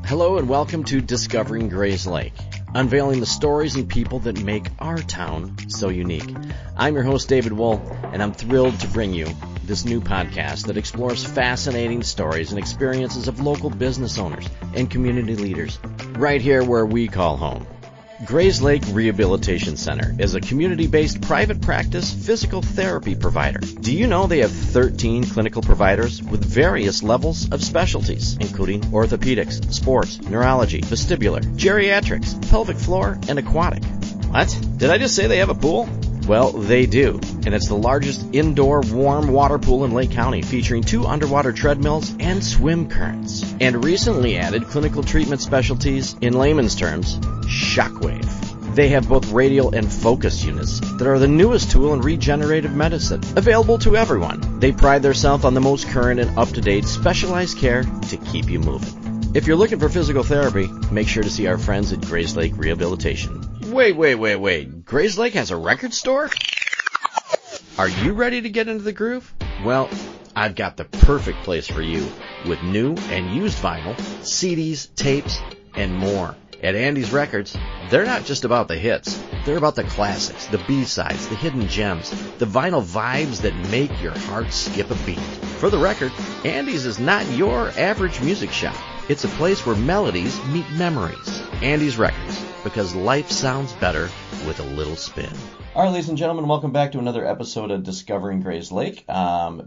Hello and welcome to Discovering Grays Lake, unveiling the stories and people that make our town so unique. I'm your host, David Wool, and I'm thrilled to bring you this new podcast that explores fascinating stories and experiences of local business owners and community leaders, right here where we call home. Grays Lake Rehabilitation Center is a community-based private practice physical therapy provider. Do you know they have 13 clinical providers with various levels of specialties, including orthopedics, sports, neurology, vestibular, geriatrics, pelvic floor, and aquatic? What? Did I just say they have a pool? Well, they do, and it's the largest indoor warm water pool in Lake County, featuring 2 underwater treadmills and swim currents, and recently added clinical treatment specialties, in layman's terms, shockwave. They have both radial and focus units that are the newest tool in regenerative medicine, available to everyone. They pride themselves on the most current and up-to-date specialized care to keep you moving. If you're looking for physical therapy, make sure to see our friends at Grays Lake Rehabilitation. Wait. Grays Lake has a record store? Are you ready to get into the groove? Well, I've got the perfect place for you with new and used vinyl, CDs, tapes, and more. At Andy's Records, they're not just about the hits. They're about the classics, the B-sides, the hidden gems, the vinyl vibes that make your heart skip a beat. For the record, Andy's is not your average music shop. It's a place where melodies meet memories. Andy's Records, because life sounds better with a little spin. All right, ladies and gentlemen, welcome back to another episode of Discovering Grays Lake.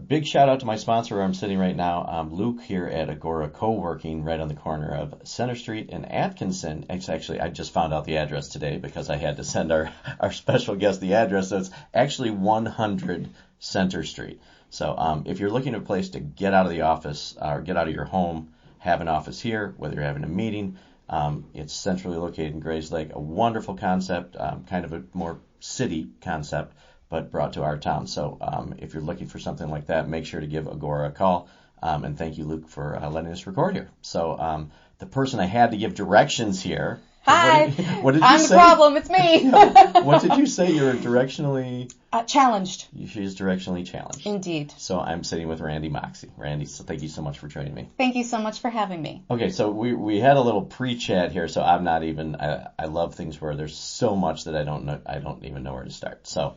Big shout out to my sponsor where I'm sitting right now, Luke here at Agora Co-working right on the corner of Center Street and Atkinson. Actually, I just found out the address today because I had to send our special guest the address. So it's actually 100 Center Street. So if you're looking at a place to get out of the office or get out of your home, have an office here, whether you're having a meeting, it's centrally located in Grays Lake, a wonderful concept, kind of a more city concept, but brought to our town. So if you're looking for something like that, make sure to give Agora a call. And thank you, Luke, for letting us record here. So the person I had to give directions here. Hi. What did you say? I'm the problem. It's me. What did you say? You're directionally... challenged. She is directionally challenged. Indeed. So I'm sitting with Randi Moxi. Randi, so thank you so much for joining me. Thank you so much for having me. Okay, so we had a little pre-chat here, so I'm not even... I love things where there's so much that I don't even know where to start. So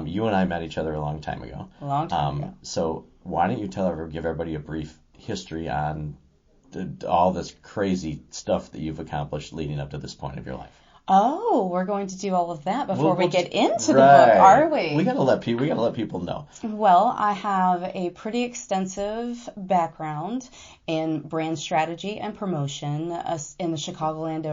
you and I met each other a long time ago. A long time ago. So why don't you give everybody a brief history on all this crazy stuff that you've accomplished leading up to this point of your life? Oh, we're going to do all of that before we get into the right. book, are we? We gotta let people know. Well, I have a pretty extensive background in brand strategy and promotion in the Chicagoland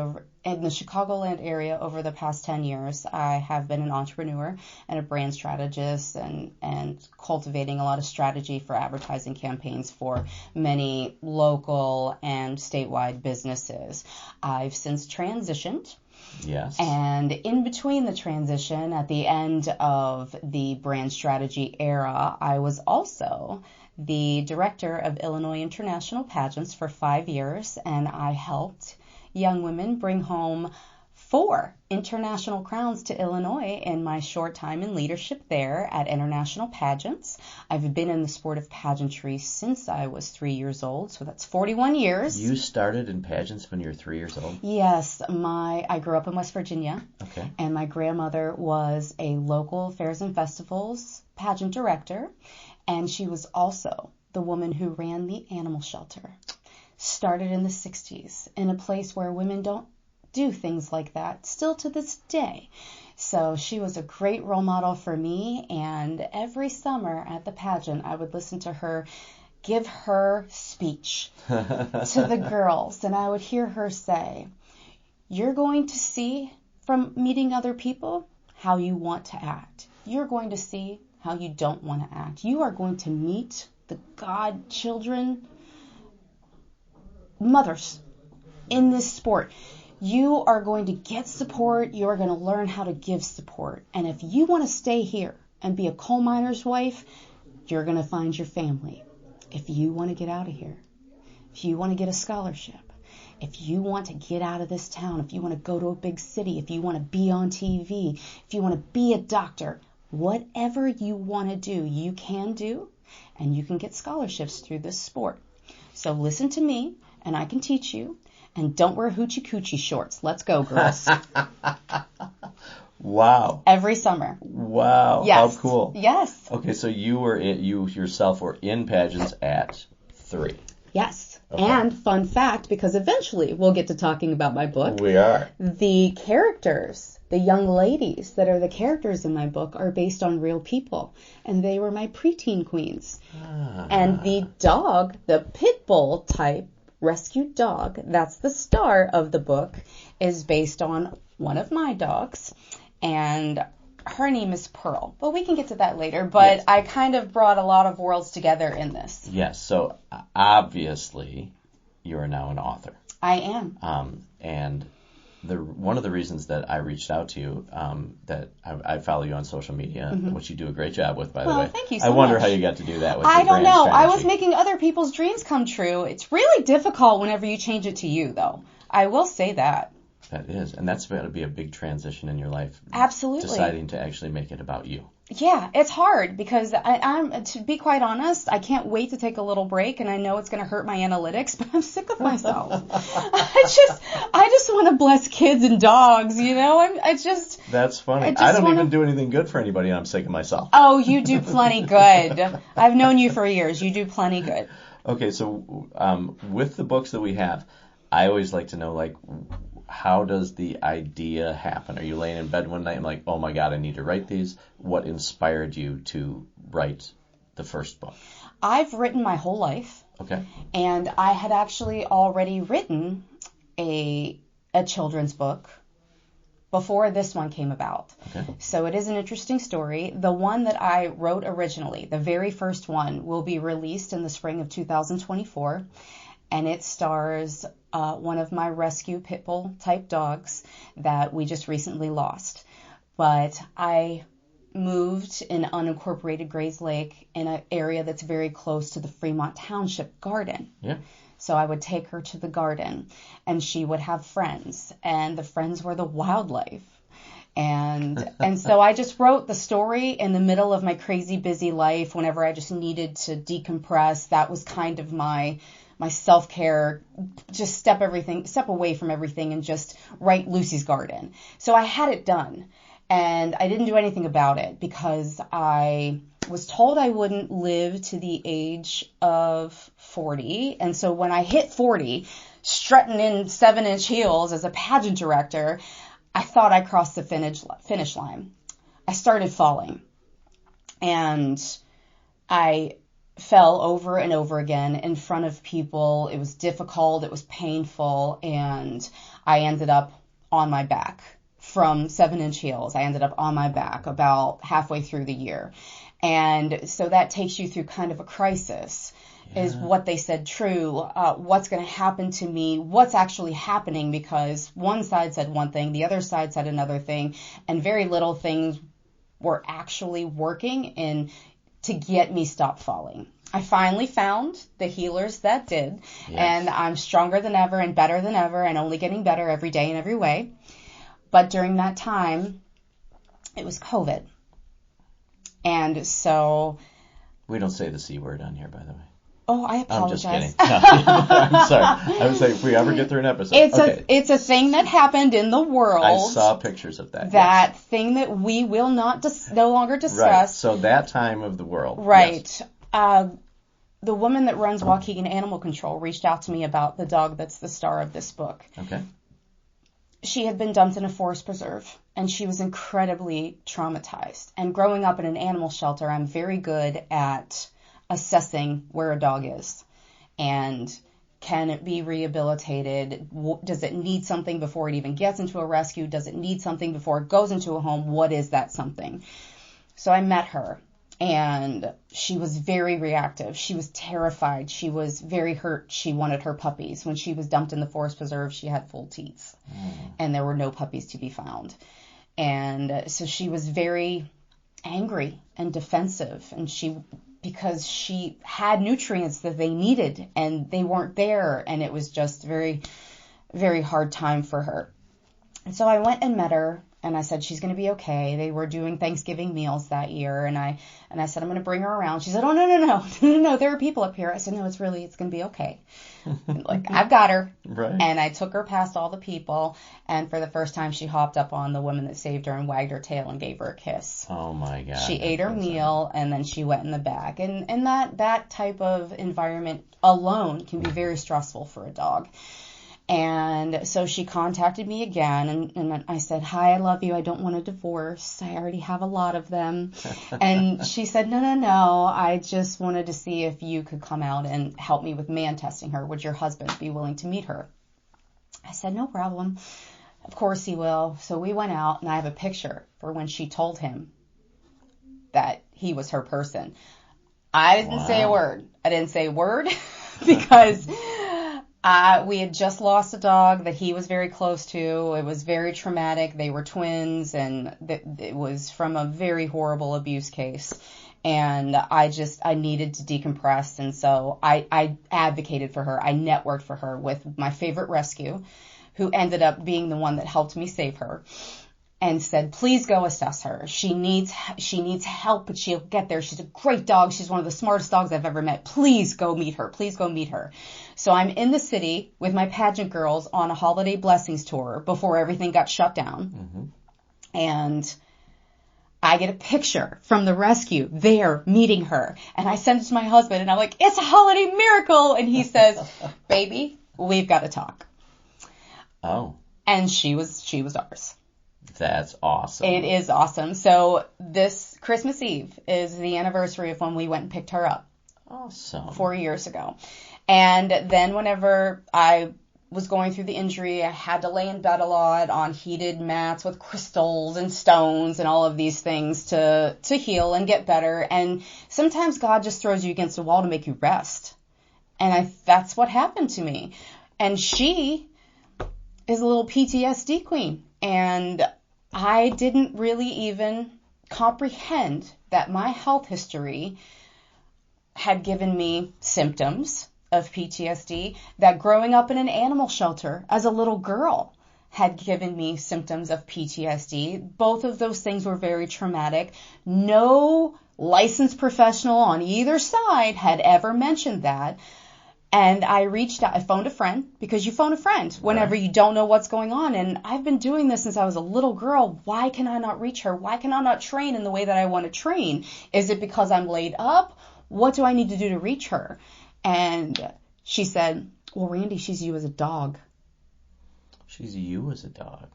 area over the past 10 years. I have been an entrepreneur and a brand strategist and cultivating a lot of strategy for advertising campaigns for many local and statewide businesses. I've since transitioned. Yes. And in between the transition, at the end of the brand strategy era, I was also the director of Illinois International Pageants for 5 years, and I helped young women bring home 4 international crowns to Illinois in my short time in leadership there at International Pageants. I've been in the sport of pageantry since I was 3 years old, so that's 41 years. You started in pageants when you were 3 years old? Yes. I grew up in West Virginia. Okay. And my grandmother was a local fairs and festivals pageant director, and she was also the woman who ran the animal shelter. Started in the 60s in a place where women don't do things like that still to this day. So she was a great role model for me, and every summer at the pageant I would listen to her give her speech to the girls, and I would hear her say, "You're going to see from meeting other people how you want to act. You're going to see how you don't want to act. You are going to meet the godchildren mothers in this sport. You are going to get support. You are going to learn how to give support. And if you want to stay here and be a coal miner's wife, you're going to find your family. If you want to get out of here, if you want to get a scholarship, if you want to get out of this town, if you want to go to a big city, if you want to be on TV, if you want to be a doctor, whatever you want to do, you can do, and you can get scholarships through this sport. So listen to me, and I can teach you, And don't wear hoochie coochie shorts. Let's go, girls. Wow. Every summer. Wow. Yes. How cool. Yes. Okay, so you yourself were in pageants at 3. Yes. Okay. And fun fact, because eventually we'll get to talking about my book. We are. The characters, the young ladies that are the characters in my book are based on real people. And they were my preteen queens. And the dog, the pit bull type rescued dog, that's the star of the book, is based on one of my dogs. And her name is Pearl. But we can get to that later. But yes. I kind of brought a lot of worlds together in this. Yes. So obviously you are now an author. I am. And one of the reasons that I reached out to you, that I follow you on social media, which you do a great job with, by the way. Well, thank you so much. I wonder how you got to do that with I don't know. strategy. I was making other people's dreams come true. It's really difficult whenever you change it to you, though. I will say that. That is. And that's going to be a big transition in your life. Absolutely. Deciding to actually make it about you. Yeah, it's hard because I'm, to be quite honest, I can't wait to take a little break, and I know it's going to hurt my analytics, but I'm sick of myself. I just want to bless kids and dogs, you know? That's funny. I don't even do anything good for anybody, and I'm sick of myself. Oh, you do plenty good. I've known you for years. You do plenty good. Okay, so with the books that we have, I always like to know, like, how does the idea happen? Are you laying in bed one night and like, oh my God, I need to write these? What inspired you to write the first book? I've written my whole life. Okay. And I had actually already written a children's book before this one came about. Okay. So it is an interesting story. The one that I wrote originally, the very first one, will be released in the spring of 2024. And it stars one of my rescue pit bull type dogs that we just recently lost. But I moved in unincorporated Grays Lake in an area that's very close to the Fremont Township garden. Yeah. So I would take her to the garden and she would have friends, and the friends were the wildlife. And so I just wrote the story in the middle of my crazy busy life whenever I just needed to decompress. That was kind of my self-care, just step away from everything and just write Lucy's Garden. So I had it done, and I didn't do anything about it because I was told I wouldn't live to the age of 40. And so when I hit 40, strutting in 7-inch heels as a pageant director, I thought I crossed the finish line. I started falling, and I fell over and over again in front of people. It was difficult, it was painful, and I ended up on my back from 7-inch heels. I ended up on my back about halfway through the year. And so that takes you through kind of a crisis. Yeah. Is what they said true? What's going to happen to me? What's actually happening? Because one side said one thing, the other side said another thing, and very little things were actually working to get me stop falling. I finally found the healers that did, yes. And I'm stronger than ever and better than ever and only getting better every day in every way. But during that time, it was COVID. And so... We don't say the C word on here, by the way. Oh, I apologize. I'm just kidding. No, I'm sorry. I was like, if we ever get through an episode. It's a thing that happened in the world. I saw pictures of that. That yes. Thing that we will not no longer discuss. Right. So that time of the world. Right. Yes. The woman that runs Waukegan Animal Control reached out to me about the dog that's the star of this book. Okay. She had been dumped in a forest preserve, and she was incredibly traumatized. And growing up in an animal shelter, I'm very good at assessing where a dog is and can it be rehabilitated? Does it need something before it even gets into a rescue? Does it need something before it goes into a home? What is that something? So I met her, and she was very reactive. She was terrified. She was very hurt. She wanted her puppies. When she was dumped in the forest preserve, she had full teats, and there were no puppies to be found. And so she was very angry and defensive, and because she had nutrients that they needed and they weren't there, and it was just very, very hard time for her. And so I went and met her And I said, she's going to be okay. They were doing Thanksgiving meals that year. And I said, I'm going to bring her around. She said, oh, no, there are people up here. I said, no, it's going to be okay. Like, I've got her. Right. And I took her past all the people. And for the first time, she hopped up on the woman that saved her and wagged her tail and gave her a kiss. Oh my God. She ate her meal and then she went in the back. And that type of environment alone can be very stressful for a dog. And so she contacted me again, and I said, hi, I love you. I don't want a divorce. I already have a lot of them. And she said, no. I just wanted to see if you could come out and help me with man testing her. Would your husband be willing to meet her? I said, no problem. Of course he will. So we went out, and I have a picture for when she told him that he was her person. I didn't say a word. I didn't say a word because... we had just lost a dog that he was very close to. It was very traumatic. They were twins, and it was from a very horrible abuse case. And I needed to decompress. And so I advocated for her. I networked for her with my favorite rescue, who ended up being the one that helped me save her, and said, please go assess her. She needs help, but she'll get there. She's a great dog. She's one of the smartest dogs I've ever met. Please go meet her. Please go meet her. So I'm in the city with my pageant girls on a holiday blessings tour before everything got shut down. Mm-hmm. And I get a picture from the rescue there meeting her. And I send it to my husband, and I'm like, it's a holiday miracle. And he says, baby, we've got to talk. Oh. And she was ours. That's awesome. It is awesome. So this Christmas Eve is the anniversary of when we went and picked her up. Awesome. 4 years ago. And then whenever I was going through the injury, I had to lay in bed a lot on heated mats with crystals and stones and all of these things to heal and get better. And sometimes God just throws you against a wall to make you rest. And that's what happened to me. And she is a little PTSD queen. And I didn't really even comprehend that my health history had given me symptoms of PTSD, that growing up in an animal shelter as a little girl had given me symptoms of PTSD. Both of those things were very traumatic. No licensed professional on either side had ever mentioned that. And I reached out, I phoned a friend, because you phone a friend whenever you don't know what's going on. And I've been doing this since I was a little girl. Why can I not reach her? Why can I not train in the way that I want to train? Is it because I'm laid up? What do I need to do to reach her? And she said, well, Randy, she's you as a dog. She's you as a dog.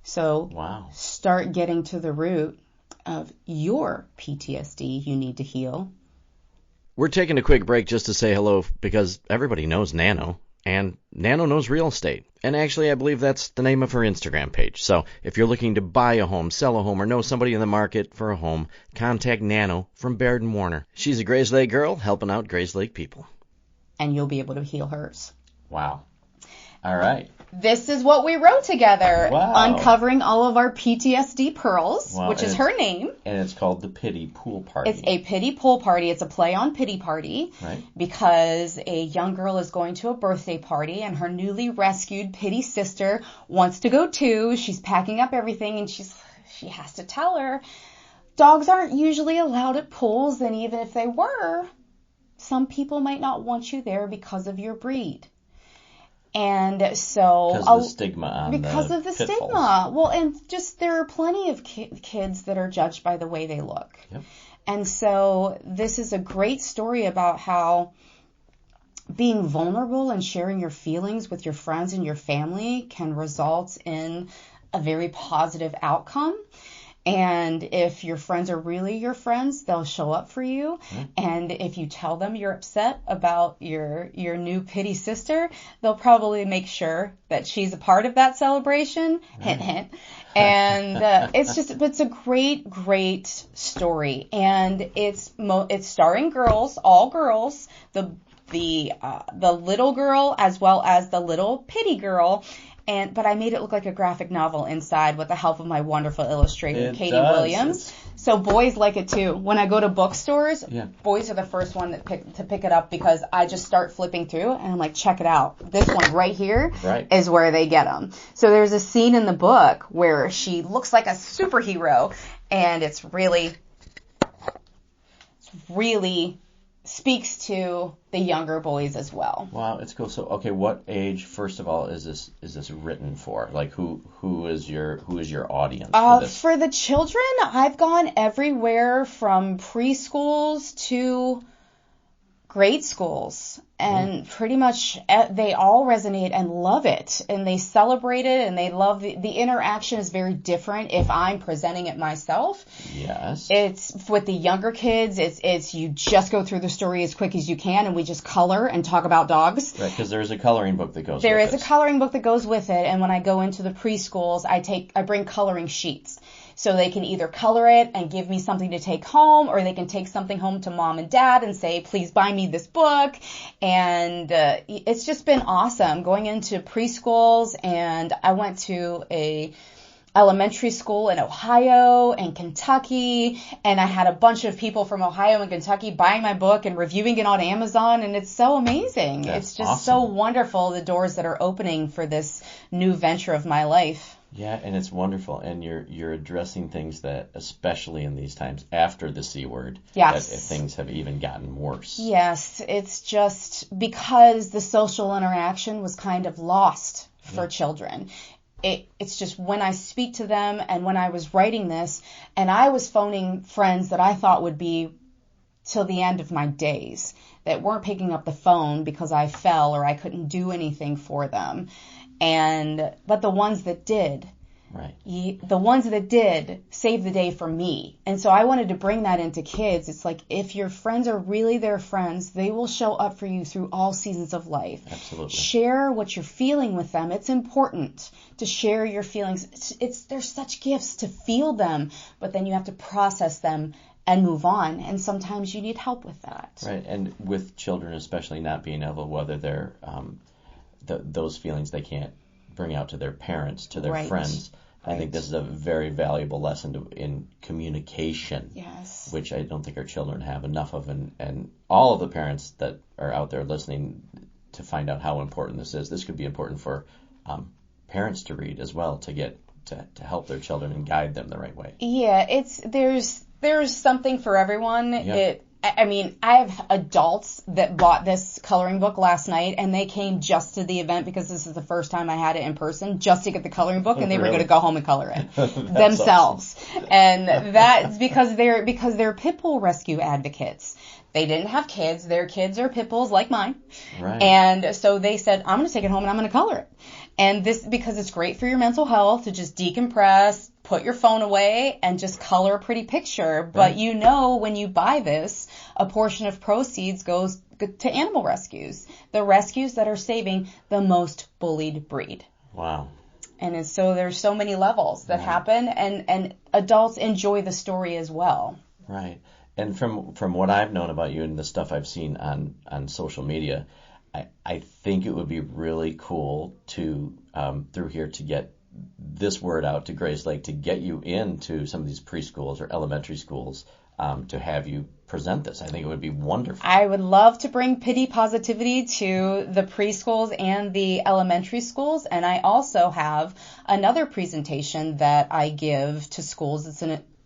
So wow. Start getting to the root of your PTSD you need to heal. We're taking a quick break just to say hello because everybody knows Nano, and Nano knows real estate. And actually, I believe that's the name of her Instagram page. So if you're looking to buy a home, sell a home, or know somebody in the market for a home, contact Nano from Baird & Warner. She's a Grays Lake girl helping out Grays Lake people. And you'll be able to heal hers. Wow. All right. This is what we wrote together. Wow. Uncovering all of our PTSD pearls, which is her name. And it's called the Pity Pool Party. It's a pity pool party. It's a play on pity party. Right. Because a young girl is going to a birthday party and her newly rescued pity sister wants to go too. She's packing up everything and she has to tell her dogs aren't usually allowed at pools, and even if they were, some people might not want you there because of your breed. And so because of the stigma on because of the stigma. Well, and just there are plenty of kids that are judged by the way they look. Yep. And so this is a great story about how being vulnerable and sharing your feelings with your friends and your family can result in a very positive outcome. And if your friends are really your friends, they'll show up for you. Mm-hmm. And if you tell them you're upset about your new pity sister, they'll probably make sure that she's a part of that celebration. Mm-hmm. Hint, hint. And it's a great, great story. And it's starring girls, all girls, the little girl as well as the little pity girl. but I made it look like a graphic novel inside with the help of my wonderful illustrator, Katie Williams. So boys like it too. When I go to bookstores, boys are the first one to pick it up because I just start flipping through and I'm like, check it out. This one right here is where they get them. So there's a scene in the book where she looks like a superhero, and it's really speaks to the younger boys as well. Wow, it's cool. So, okay, what age, first of all, is this written for? Like, who is your audience for this? For the children, I've gone everywhere from preschools to grade schools, and pretty much they all resonate and love it, and they celebrate it, and they love the interaction is very different if I'm presenting it myself. Yes. It's with the younger kids, it's you just go through the story as quick as you can, and we just color and talk about dogs. Right, because there's a coloring book that goes with it. There is a coloring book that goes with it, and when I go into the preschools, I bring coloring sheets. So they can either color it and give me something to take home, or they can take something home to mom and dad and say, please buy me this book. And it's just been awesome going into preschools. And I went to a elementary school in Ohio and Kentucky, and I had a bunch of people from Ohio and Kentucky buying my book and reviewing it on Amazon, and it's so amazing. That's it's just awesome. So wonderful, the doors that are opening for this new venture of my life. Yeah, and it's wonderful, and you're addressing things that, especially in these times after the C word, that things have even gotten worse. Yes, it's just because the social interaction was kind of lost for children. It's just when I speak to them, and when I was writing this, and I was phoning friends that I thought would be till the end of my days that weren't picking up the phone because I fell or I couldn't do anything for them. But the ones that did, the ones that did saved the day for me. And so I wanted to bring that into kids. It's like, if your friends are really their friends, they will show up for you through all seasons of life. Absolutely. Share what you're feeling with them. It's important to share your feelings. There's such gifts to feel them, but then you have to process them and move on. And sometimes you need help with that. Right. And with children, especially not being able, whether they're, those feelings they can't bring out to their parents, to their friends. I think this is a very valuable lesson in communication, which I don't think our children have enough of. And all of the parents that are out there listening to find out how important this is. This could be important for parents to read as well, to get to help their children and guide them the right way. Yeah, there's something for everyone. Yep. I have adults that bought this coloring book last night, and they came just to the event because this is the first time I had it in person, just to get the coloring book, and they were going to go home and color it themselves. Awesome. And that's because they're pit bull rescue advocates. They didn't have kids. Their kids are pit bulls like mine. Right. And so they said, I'm going to take it home and I'm going to color it. And this, because it's great for your mental health to just decompress, put your phone away, and just color a pretty picture. But when you buy this, a portion of proceeds goes to animal rescues. The rescues that are saving the most bullied breed. Wow. And so there's so many levels that happen, and adults enjoy the story as well. Right. And from what I've known about you and the stuff I've seen on social media, I think it would be really cool to, through here, to get this word out to Grace Lake, to get you into some of these preschools or elementary schools, to have you present this. I think it would be wonderful. I would love to bring pity positivity to the preschools and the elementary schools. And I also have another presentation that I give to schools. It's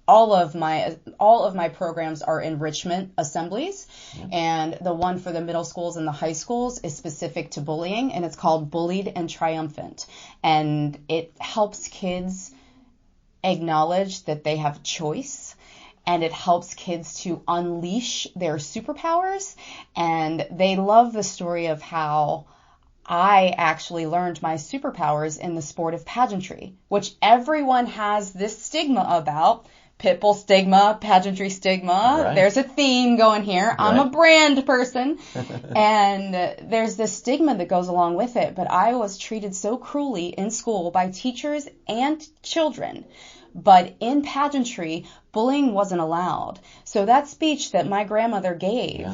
all of my programs are enrichment assemblies, and the one for the middle schools and the high schools is specific to bullying, and it's called Bullied and Triumphant. And it helps kids acknowledge that they have choice, and it helps kids to unleash their superpowers. And they love the story of how I actually learned my superpowers in the sport of pageantry, which everyone has this stigma about. Pitbull stigma, pageantry stigma. Right. There's a theme going here. Right. I'm a brand person. And there's this stigma that goes along with it. But I was treated so cruelly in school by teachers and children. But in pageantry, bullying wasn't allowed. So that speech that my grandmother gave,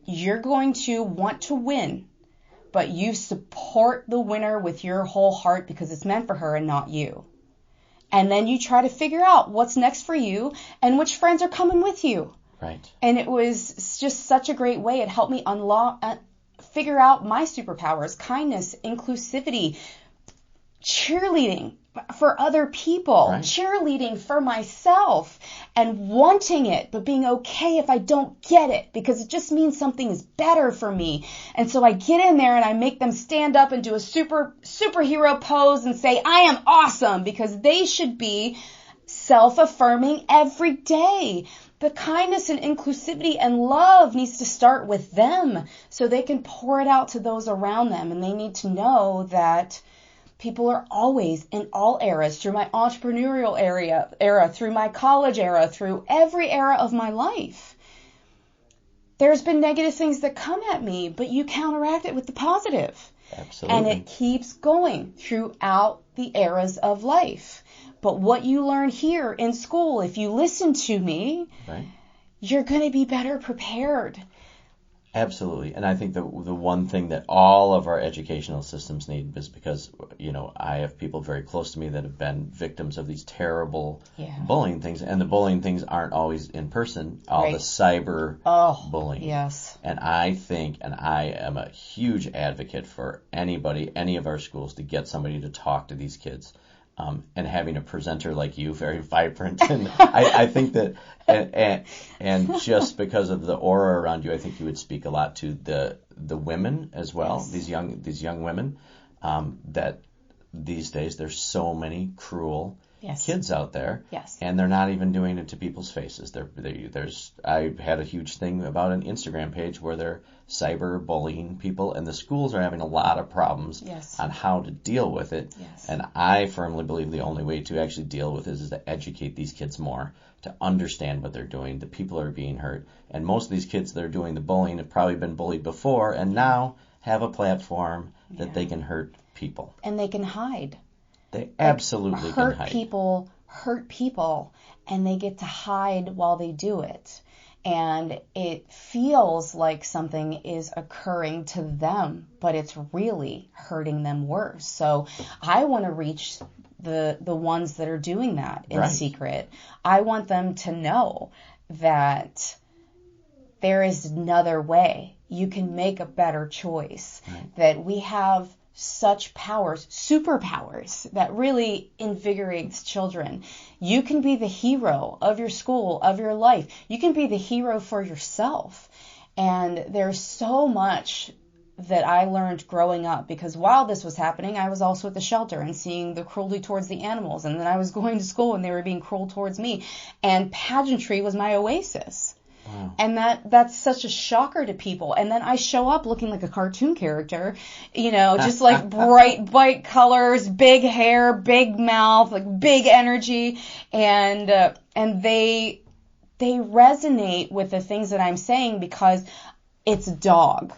you're going to want to win but you support the winner with your whole heart because it's meant for her and not you. And then you try to figure out what's next for you and which friends are coming with you. Right. And it was just such a great way. It helped me figure out my superpowers: kindness, inclusivity, cheerleading for other people, right. cheerleading for myself, and wanting it, but being okay if I don't get it, because it just means something is better for me. And so I get in there and I make them stand up and do a superhero pose and say, I am awesome, because they should be self-affirming every day. The kindness and inclusivity and love needs to start with them so they can pour it out to those around them. And they need to know that people are always, in all eras, through my entrepreneurial era, through my college era, through every era of my life, there's been negative things that come at me, but you counteract it with the positive. Absolutely. And it keeps going throughout the eras of life. But what you learn here in school, if you listen to me, right, you're going to be better prepared. Absolutely. And I think the one thing that all of our educational systems need is because, I have people very close to me that have been victims of these terrible bullying things. And the bullying things aren't always in person, all right. the cyber bullying. Yes. And I think, and I am a huge advocate for anybody, any of our schools, to get somebody to talk to these kids. And having a presenter like you, very vibrant, and I think that, and just because of the aura around you, I think you would speak a lot to the women as well. Yes. These young women, that these days there's so many cruel kids out there, and they're not even doing it to people's faces. I had a huge thing about an Instagram page where they're cyber bullying people, and the schools are having a lot of problems on how to deal with it. And I firmly believe the only way to actually deal with it is to educate these kids more, to understand what they're doing. The people are being hurt, and most of these kids that are doing the bullying have probably been bullied before and now have a platform that they can hurt people. And they can hide. They absolutely can hide. Hurt people, and they get to hide while they do it. And it feels like something is occurring to them, but it's really hurting them worse. So I want to reach the ones that are doing that in secret. I want them to know that there is another way. You can make a better choice. That we have such powers, superpowers, that really invigorates children. You can be the hero of your school, of your life. You can be the hero for yourself. And there's so much that I learned growing up, because while this was happening, I was also at the shelter and seeing the cruelty towards the animals. And then I was going to school and they were being cruel towards me. And pageantry was my oasis. Wow. And that's such a shocker to people. And then I show up looking like a cartoon character, just like bright colors, big hair, big mouth, like big energy. And they resonate with the things that I'm saying because it's a dog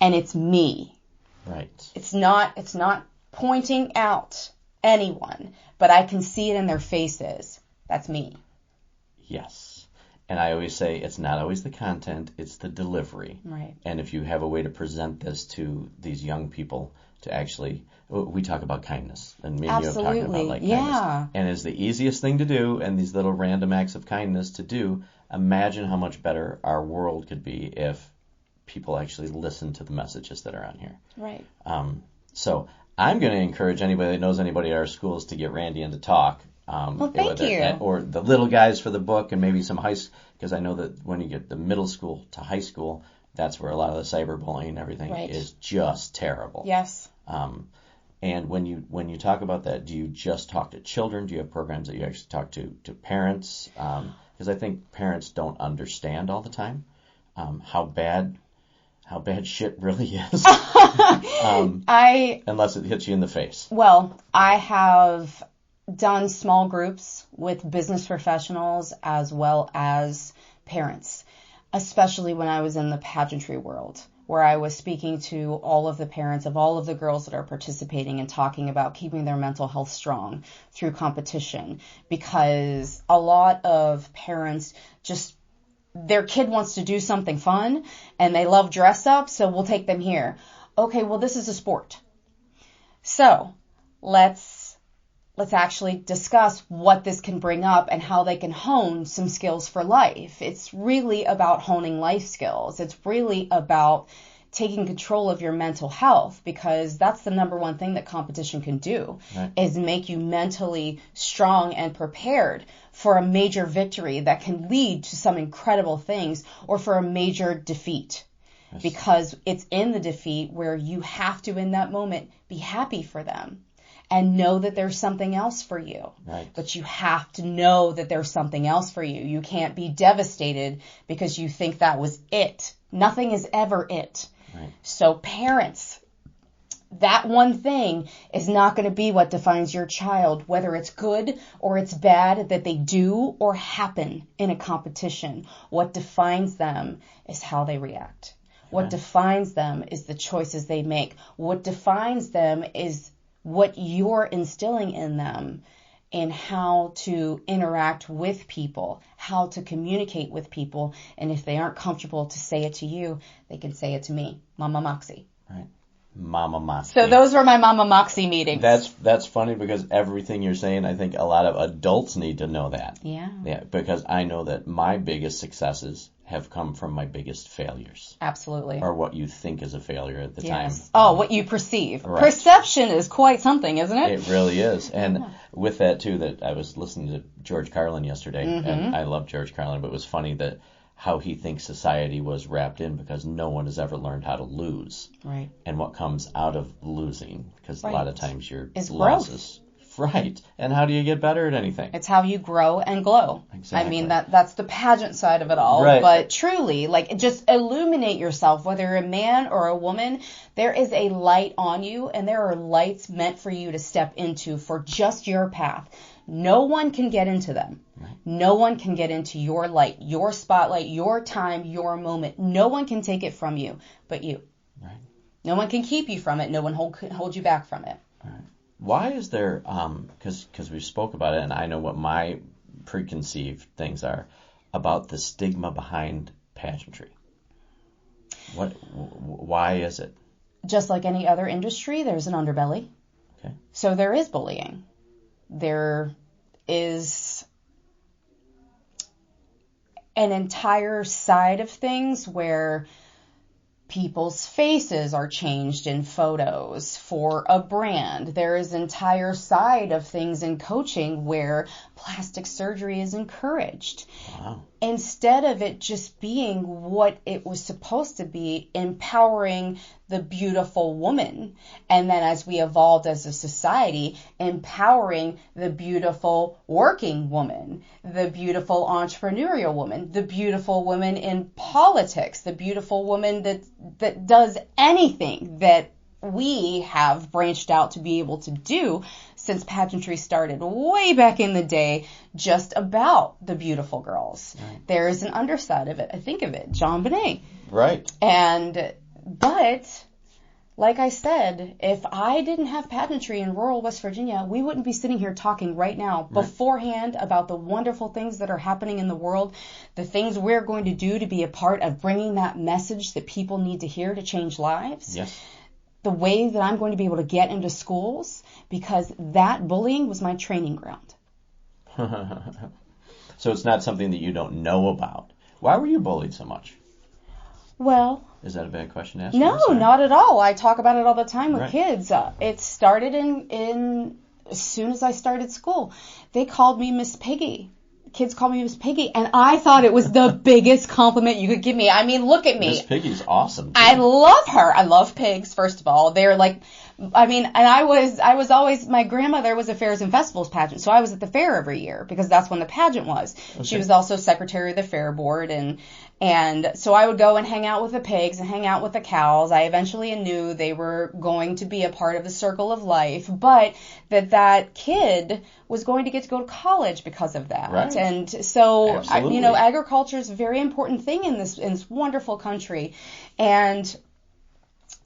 and it's me. Right. It's not pointing out anyone, but I can see it in their faces. That's me. Yes. And I always say it's not always the content, it's the delivery. Right. And if you have a way to present this to these young people to actually, we talk about kindness. And me and you have talked about kindness. And it's the easiest thing to do, and these little random acts of kindness to do. Imagine how much better our world could be if people actually listen to the messages that are on here. Right. So I'm going to encourage anybody that knows anybody at our schools to get Randi in to talk. Well, thank you. Or the little guys for the book, and maybe some because I know that when you get the middle school to high school, that's where a lot of the cyberbullying and everything is just terrible. Yes. And when you talk about that, do you just talk to children? Do you have programs that you actually talk to parents? Because I think parents don't understand all the time how bad shit really is. Unless it hits you in the face. Well, I have done small groups with business professionals as well as parents, especially when I was in the pageantry world, where I was speaking to all of the parents of all of the girls that are participating and talking about keeping their mental health strong through competition, because a lot of parents just, their kid wants to do something fun and they love dress up, so we'll take them here. okay, well, this is a sport. So let's actually discuss what this can bring up and how they can hone some skills for life. It's really about honing life skills. It's really about taking control of your mental health, because that's the number one thing that competition can do, right, is make you mentally strong and prepared for a major victory that can lead to some incredible things, or for a major defeat. Yes. Because it's in the defeat where you have to, in that moment, be happy for them and know that there's something else for you. Right. But you have to know that there's something else for you. You can't be devastated because you think that was it. Nothing is ever it. Right. So parents, that one thing is not going to be what defines your child, whether it's good or it's bad that they do or happen in a competition. What defines them is how they react. What defines them is the choices they make. What defines them is what you're instilling in them, and how to interact with people, how to communicate with people. And if they aren't comfortable to say it to you, they can say it to me, Mama Moxi. Right. Mama Moxi. So those were my Mama Moxi meetings. That's funny, because everything you're saying, I think a lot of adults need to know that. Yeah. Yeah, because I know that my biggest successes have come from my biggest failures. Absolutely. Or what you think is a failure at the time. Oh, what you perceive. Right. Perception is quite something, isn't it? It really is. And with that, too, that I was listening to George Carlin yesterday, and I love George Carlin, but it was funny that how he thinks society was wrapped in, because no one has ever learned how to lose. Right. And what comes out of losing, because a lot of times your losses. Right. And how do you get better at anything? It's how you grow and glow. Exactly. I mean, that's the pageant side of it all. Right. But truly, like, just illuminate yourself, whether you're a man or a woman. There is a light on you, and there are lights meant for you to step into for just your path. No one can get into them. Right. No one can get into your light, your spotlight, your time, your moment. No one can take it from you but you. Right. No one can keep you from it. No one hold you back from it. Right. Why is there, because we spoke about it, and I know what my preconceived things are about the stigma behind pageantry. Why is it? Just like any other industry, there's an underbelly. Okay. So there is bullying. There is an entire side of things where people's faces are changed in photos for a brand. There is an entire side of things in coaching where plastic surgery is encouraged. Wow. Instead of it just being what it was supposed to be, empowering the beautiful woman. And then as we evolved as a society, empowering the beautiful working woman, the beautiful entrepreneurial woman, the beautiful woman in politics, the beautiful woman that does anything that we have branched out to be able to do since pageantry started way back in the day, just about the beautiful girls. Right. There is an underside of it. I think of it, John Bonet. Right. But like I said, if I didn't have pageantry in rural West Virginia, we wouldn't be sitting here talking right now beforehand about the wonderful things that are happening in the world, the things we're going to do to be a part of bringing that message that people need to hear to change lives. Yes. The way that I'm going to be able to get into schools, because that bullying was my training ground. So it's not something that you don't know about. Why were you bullied so much? Well, is that a bad question to ask? No, not at all. I talk about it all the time with kids. It started in as soon as I started school. They called me Miss Piggy. Kids call me Miss Piggy, and I thought it was the biggest compliment you could give me. I mean, look at me. Miss Piggy's awesome. Too. I love her. I love pigs, first of all. They're like, I mean, and I was always, my grandmother was a fairs and festivals pageant, so I was at the fair every year because that's when the pageant was. Okay. She was also secretary of the fair board, and so I would go and hang out with the pigs and hang out with the cows. I eventually knew they were going to be a part of the circle of life, but that kid was going to get to go to college because of that. Right. And so, agriculture is a very important thing in this wonderful country. And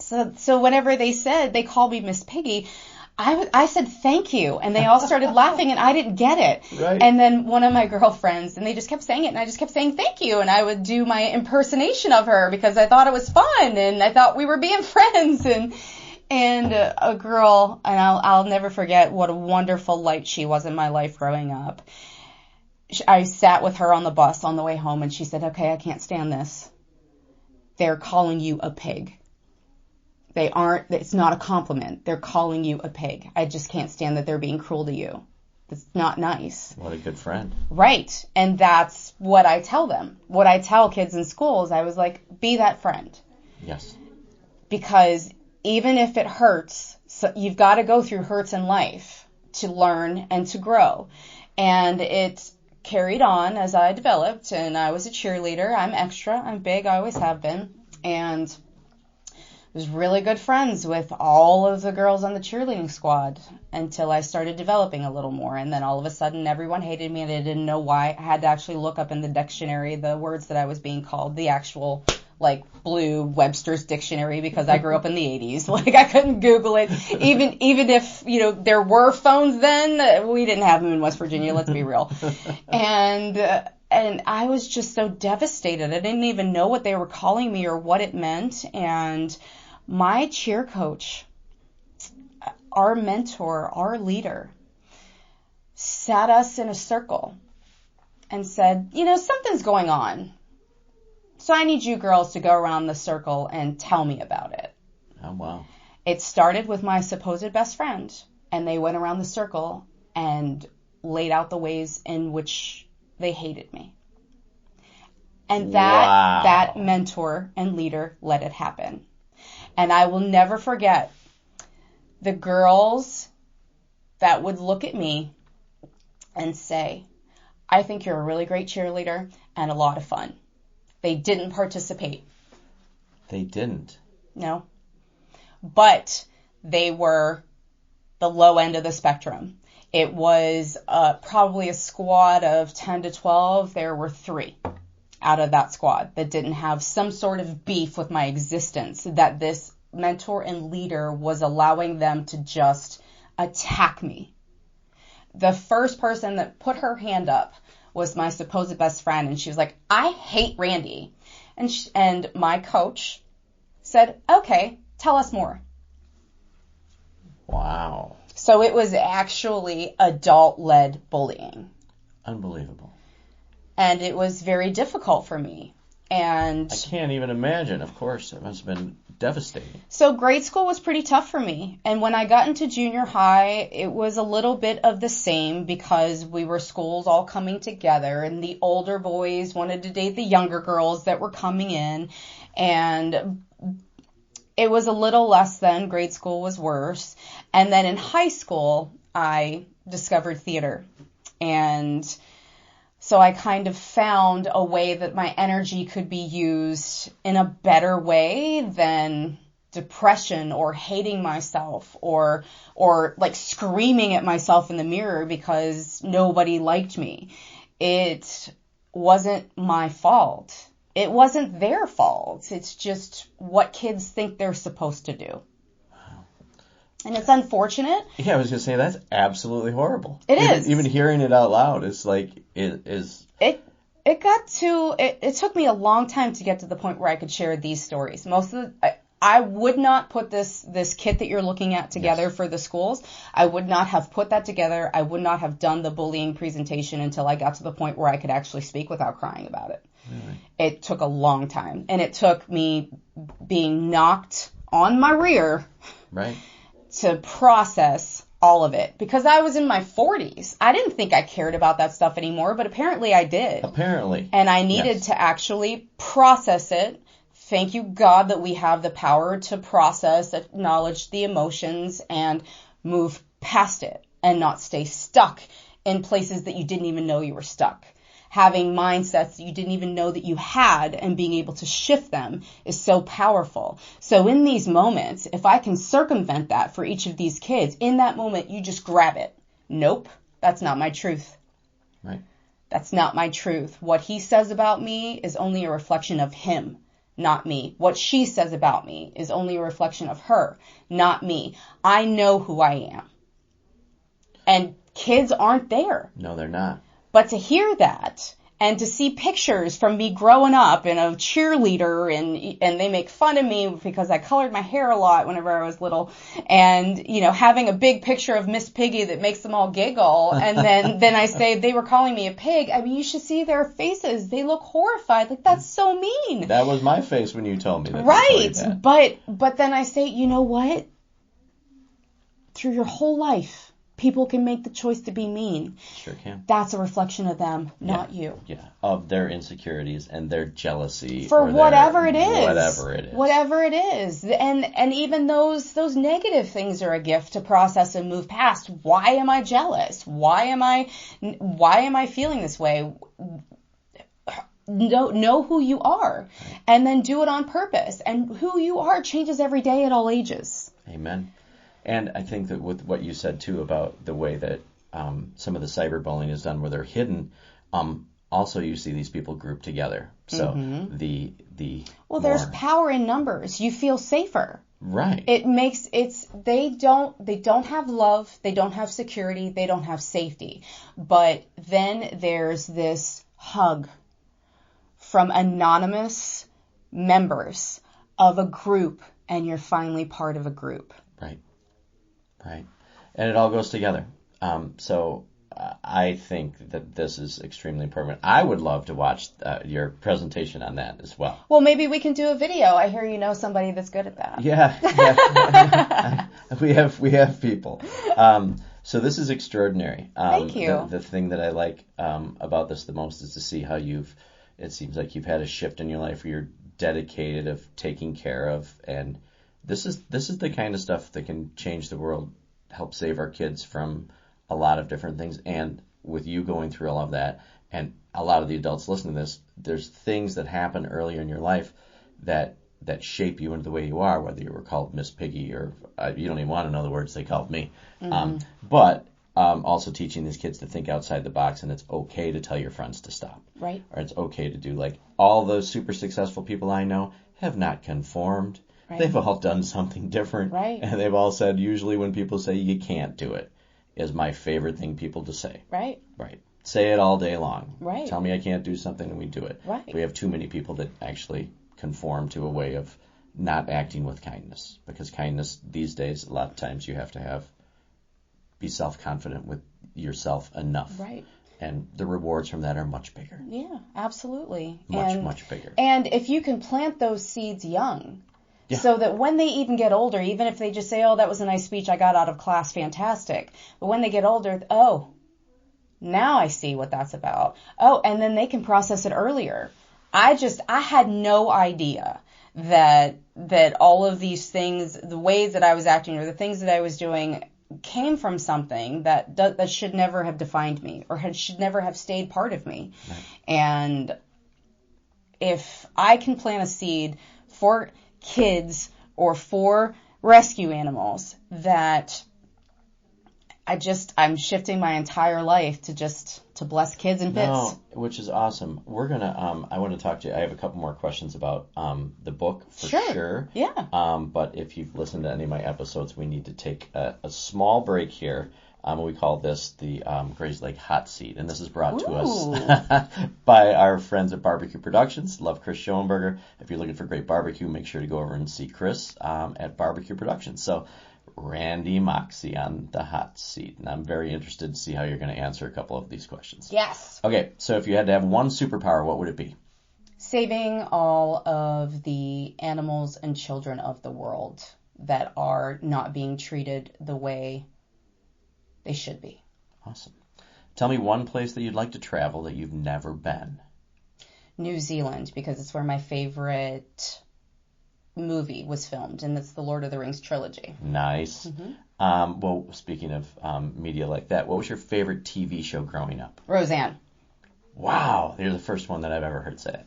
so whenever they said, they called me Miss Piggy, I said thank you, and they all started laughing, and I didn't get it. Right. And then one of my girlfriends, and they just kept saying it, and I just kept saying thank you, and I would do my impersonation of her because I thought it was fun, and I thought we were being friends, and a girl, and I'll never forget what a wonderful light she was in my life growing up. I sat with her on the bus on the way home, and she said, okay, I can't stand this. They're calling you a pig. It's not a compliment. They're calling you a pig. I just can't stand that they're being cruel to you. It's not nice. What a good friend. Right. And that's what I tell them. What I tell kids in schools, I was like, be that friend. Yes. Because even if it hurts, so you've got to go through hurts in life to learn and to grow. And it carried on as I developed, and I was a cheerleader. I'm extra. I'm big. I always have been. And was really good friends with all of the girls on the cheerleading squad until I started developing a little more. And then all of a sudden everyone hated me and I didn't know why. I had to actually look up in the dictionary the words that I was being called, the actual like blue Webster's dictionary, because I grew up in the 80s. Like I couldn't Google it. Even if, there were phones then, we didn't have them in West Virginia, let's be real. And I was just so devastated. I didn't even know what they were calling me or what it meant. And my cheer coach, our mentor, our leader, sat us in a circle and said, something's going on. So I need you girls to go around the circle and tell me about it. Oh, wow. It started with my supposed best friend, and they went around the circle and laid out the ways in which they hated me. And that mentor and leader let it happen. And I will never forget the girls that would look at me and say, I think you're a really great cheerleader and a lot of fun. They didn't participate. They didn't? No. But they were the low end of the spectrum. It was probably a squad of 10 to 12. There were 3 out of that squad that didn't have some sort of beef with my existence, that this mentor and leader was allowing them to just attack me. The first person that put her hand up was my supposed best friend, and she was like, I hate Randi. And my coach said, okay, tell us more. Wow. So it was actually adult-led bullying. Unbelievable. And it was very difficult for me. And I can't even imagine. Of course, it must have been devastating. So grade school was pretty tough for me. And when I got into junior high, it was a little bit of the same because we were schools all coming together and the older boys wanted to date the younger girls that were coming in. And it was a little less then. Grade school was worse. And then in high school, I discovered theater. And so I kind of found a way that my energy could be used in a better way than depression or hating myself or like screaming at myself in the mirror because nobody liked me. It wasn't my fault. It wasn't their fault. It's just what kids think they're supposed to do. And it's unfortunate. Yeah, I was going to say, that's absolutely horrible. It is. Even hearing it out loud is like, it is. It took me a long time to get to the point where I could share these stories. I would not put this kit that you're looking at together for the schools. I would not have put that together. I would not have done the bullying presentation until I got to the point where I could actually speak without crying about it. Really? It took a long time. And it took me being knocked on my rear. Right. To process all of it, because I was in my 40s. I didn't think I cared about that stuff anymore, but apparently I did. Apparently. And I needed to actually process it. Thank you, God, that we have the power to process, acknowledge the emotions, and move past it and not stay stuck in places that you didn't even know you were stuck. Having mindsets that you didn't even know that you had and being able to shift them is so powerful. So in these moments, if I can circumvent that for each of these kids, in that moment, you just grab it. Nope, that's not my truth. Right. That's not my truth. What he says about me is only a reflection of him, not me. What she says about me is only a reflection of her, not me. I know who I am. And kids aren't there. No, they're not. But to hear that and to see pictures from me growing up and a cheerleader and they make fun of me because I colored my hair a lot whenever I was little and, you know, having a big picture of Miss Piggy that makes them all giggle and then I say they were calling me a pig. I mean, you should see their faces. They look horrified. Like, that's so mean. That was my face when you told me that. Right. But then I say, you know what? Through your whole life, people can make the choice to be mean. Sure can. That's a reflection of them, not you. Yeah, of their insecurities and their jealousy. For or whatever it is. Whatever it is. Whatever it is. And even those negative things are a gift to process and move past. Why am I jealous? Why am I feeling this way? Know who you are. And then do it on purpose. And who you are changes every day at all ages. Amen. And I think that with what you said, too, about the way that some of the cyberbullying is done where they're hidden, also you see these people grouped together. So Well, there's power in numbers. You feel safer. Right. They don't have love, they don't have security, they don't have safety. But then there's this hug from anonymous members of a group, and you're finally part of a group. Right. And it all goes together. So I think that this is extremely important. I would love to watch your presentation on that as well. Well, maybe we can do a video. I hear you know somebody that's good at that. Yeah. we have people. So this is extraordinary. Thank you. The thing that I like about this the most is to see how it seems like you've had a shift in your life where you're dedicated of taking care of, and this is the kind of stuff that can change the world, help save our kids from a lot of different things. And with you going through all of that, and a lot of the adults listening to this, there's things that happen earlier in your life that shape you into the way you are, whether you were called Miss Piggy or you don't even want to know the words they called me. But also teaching these kids to think outside the box, and it's okay to tell your friends to stop. Right. Or it's okay to do, like, all those super successful people I know have not conformed. Right. They've all done something different. Right. And they've all said, usually when people say you can't do it, is my favorite thing people to say. Right. Say it all day long. Right. Tell me I can't do something and we do it. Right. We have too many people that actually conform to a way of not acting with kindness. Because kindness these days, a lot of times you have to be self-confident with yourself enough. Right. And the rewards from that are much bigger. Yeah, absolutely. Much bigger. And if you can plant those seeds young, yeah. So that when they even get older, even if they just say, oh, that was a nice speech I got out of class, fantastic. But when they get older, oh, now I see what that's about. Oh, and then they can process it earlier. I had no idea that all of these things, the ways that I was acting or the things that I was doing came from something that should never have defined me or should never have stayed part of me. Right. And if I can plant a seed for kids or for rescue animals that I'm shifting my entire life to bless kids and pets. No, which is awesome. We're gonna I want to talk to you. I have a couple more questions about the book for sure. Yeah. But if you've listened to any of my episodes, we need to take a small break here. We call this the Grays Lake Hot Seat, and this is brought to us by our friends at Barbecue Productions. Love Chris Schoenberger. If you're looking for great barbecue, make sure to go over and see Chris at Barbecue Productions. So, Randi, Moxi on the hot seat, and I'm very interested to see how you're going to answer a couple of these questions. Yes. Okay, so if you had to have one superpower, what would it be? Saving all of the animals and children of the world that are not being treated the way they should be. Awesome. Tell me one place that you'd like to travel that you've never been. New Zealand, because it's where my favorite movie was filmed, and it's the Lord of the Rings trilogy. Nice. Mm-hmm. Well, speaking of media like that, what was your favorite TV show growing up? Roseanne. Wow, you're the first one that I've ever heard say it.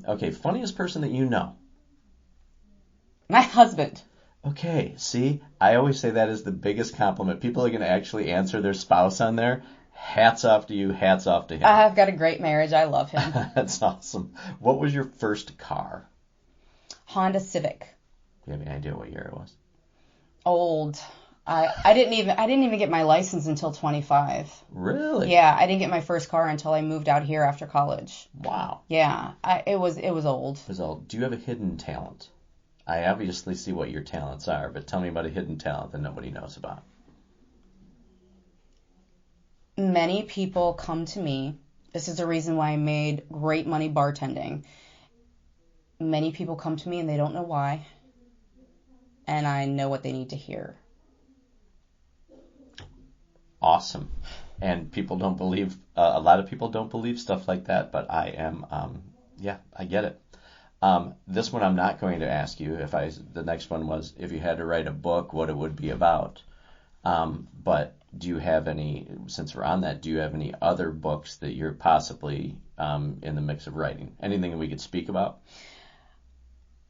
Okay, funniest person that you know? My husband. Okay, see, I always say that is the biggest compliment. People are going to actually answer their spouse on there. Hats off to you, hats off to him. I have got a great marriage. I love him. That's awesome. What was your first car? Honda Civic. Do you have any idea what year it was? Old. I didn't even get my license until 25. Really? Yeah, I didn't get my first car until I moved out here after college. Wow. Yeah, it was old. It was old. Do you have a hidden talent? I obviously see what your talents are, but tell me about a hidden talent that nobody knows about. Many people come to me. This is the reason why I made great money bartending. Many people come to me and they don't know why. And I know what they need to hear. Awesome. And people don't believe, a lot of people don't believe stuff like that, but I am, I get it. This one I'm not going to ask you. The next one was if you had to write a book, what it would be about. But do you have any, since we're on that, do you have any other books that you're possibly in the mix of writing? Anything that we could speak about?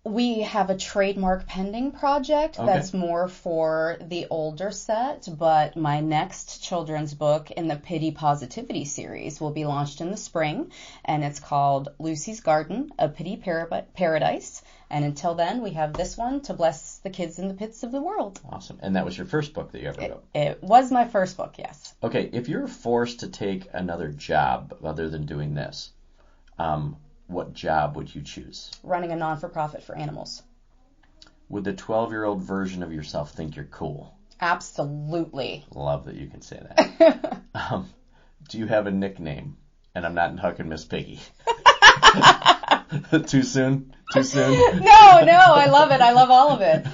We have a trademark pending project that's more for the older set, but my next children's book in the Pity Positivity series will be launched in the spring, and it's called Lucy's Garden, A Pity Paradise. And until then, we have this one to bless the kids in the pits of the world. Awesome. And that was your first book that you ever wrote? It was my first book, yes. Okay, if you're forced to take another job other than doing this, what job would you choose? Running a non-for-profit for animals. Would the 12-year-old version of yourself think you're cool? Absolutely. Love that you can say that. Do you have a nickname? And I'm not talking Miss Piggy. Too soon? No, I love it. I love all of it.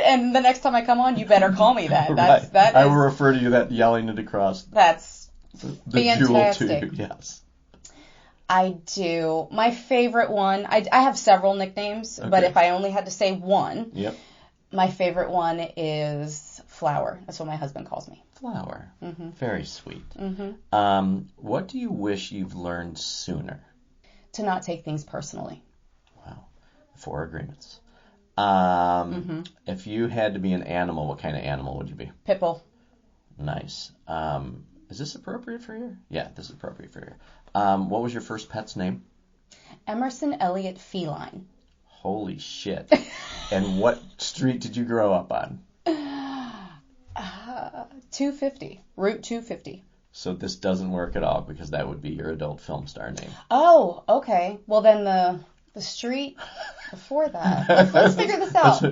And the next time I come on, you better call me that. I will refer to you that yelling it across. That's the fantastic. Jewel to you, yes. I do. My favorite one, I have several nicknames, but if I only had to say one, my favorite one is Flower. That's what my husband calls me. Flower. Mm-hmm. Very sweet. Mm-hmm. What do you wish you've learned sooner? To not take things personally. Wow. 4 agreements. If you had to be an animal, what kind of animal would you be? Pit bull. Nice. Is this appropriate for you? Yeah, this is appropriate for you. What was your first pet's name? Emerson Elliott Feline. Holy shit. And what street did you grow up on? 250. Route 250. So this doesn't work at all because that would be your adult film star name. Oh, okay. Well, then the street before that. Let's figure this out.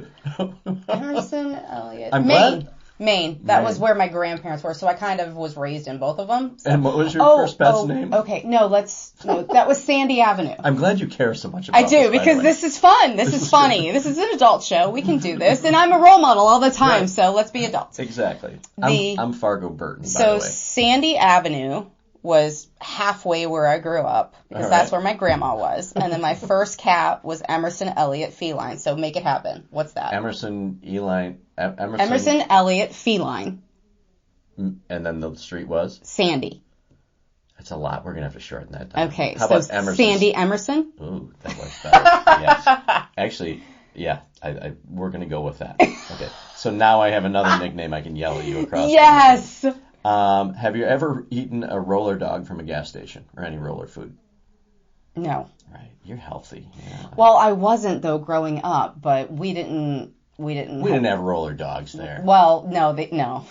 Emerson Elliott. Maine. That was where my grandparents were, so I kind of was raised in both of them. So. And what was your first pet's name? Okay, no, that was Sandy Avenue. I'm glad you care so much about I do, because this is fun. This is funny. This is an adult show. We can do this. And I'm a role model all the time, so let's be adults. Exactly. I'm Fargo Burton, by the way. So Sandy Avenue was halfway where I grew up, because that's where my grandma was. And then my first cat was Emerson Elliott Feline, so make it happen. What's that? Emerson Elliott Feline. And then the street was? Sandy. That's a lot. We're going to have to shorten that down. Okay, How so about Emerson? Sandy Emerson? Ooh, that works better. Yes. Actually, yeah, we're going to go with that. Okay, so now I have another nickname I can yell at you across. Yes! Have you ever eaten a roller dog from a gas station or any roller food? No. Right, you're healthy. Yeah. Well, I wasn't though growing up, but we didn't have roller dogs there. Well, no. No.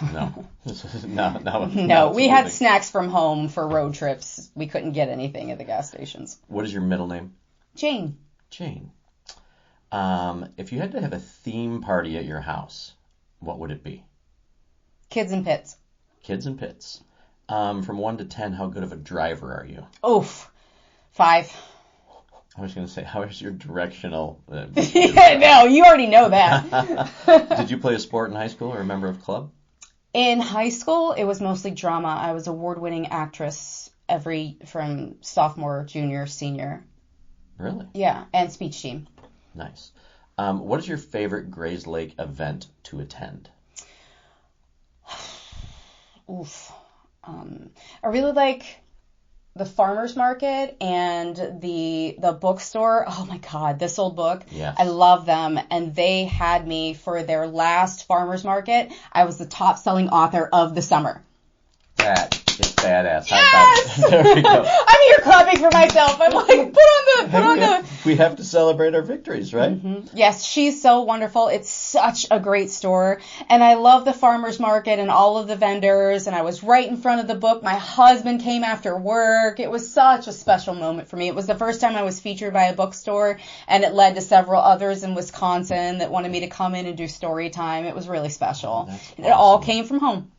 We had snacks from home for road trips. We couldn't get anything at the gas stations. What is your middle name? Jane. If you had to have a theme party at your house, what would it be? Kids and pits. Kids and pits. From 1 to 10, how good of a driver are you? Oof. 5. I was going to say, how is your directional? No, you already know that. Did you play a sport in high school or a member of a club? In high school, it was mostly drama. I was award-winning actress from sophomore, junior, senior. Really? Yeah, and speech team. Nice. What is your favorite Grays Lake event to attend? Oof. I really like the farmer's market and the bookstore. Oh my God, This Old Book. Yes. I love them. And they had me for their last farmer's market. I was the top selling author of the summer. That It's badass. Yes! High five. There we go. I'm here clapping for myself. I'm like, put on the. We have to celebrate our victories, right? Mm-hmm. Yes, she's so wonderful. It's such a great store. And I love the farmer's market and all of the vendors. And I was right in front of the book. My husband came after work. It was such a special moment for me. It was the first time I was featured by a bookstore, and it led to several others in Wisconsin that wanted me to come in and do story time. It was really special. That's awesome. It all came from home.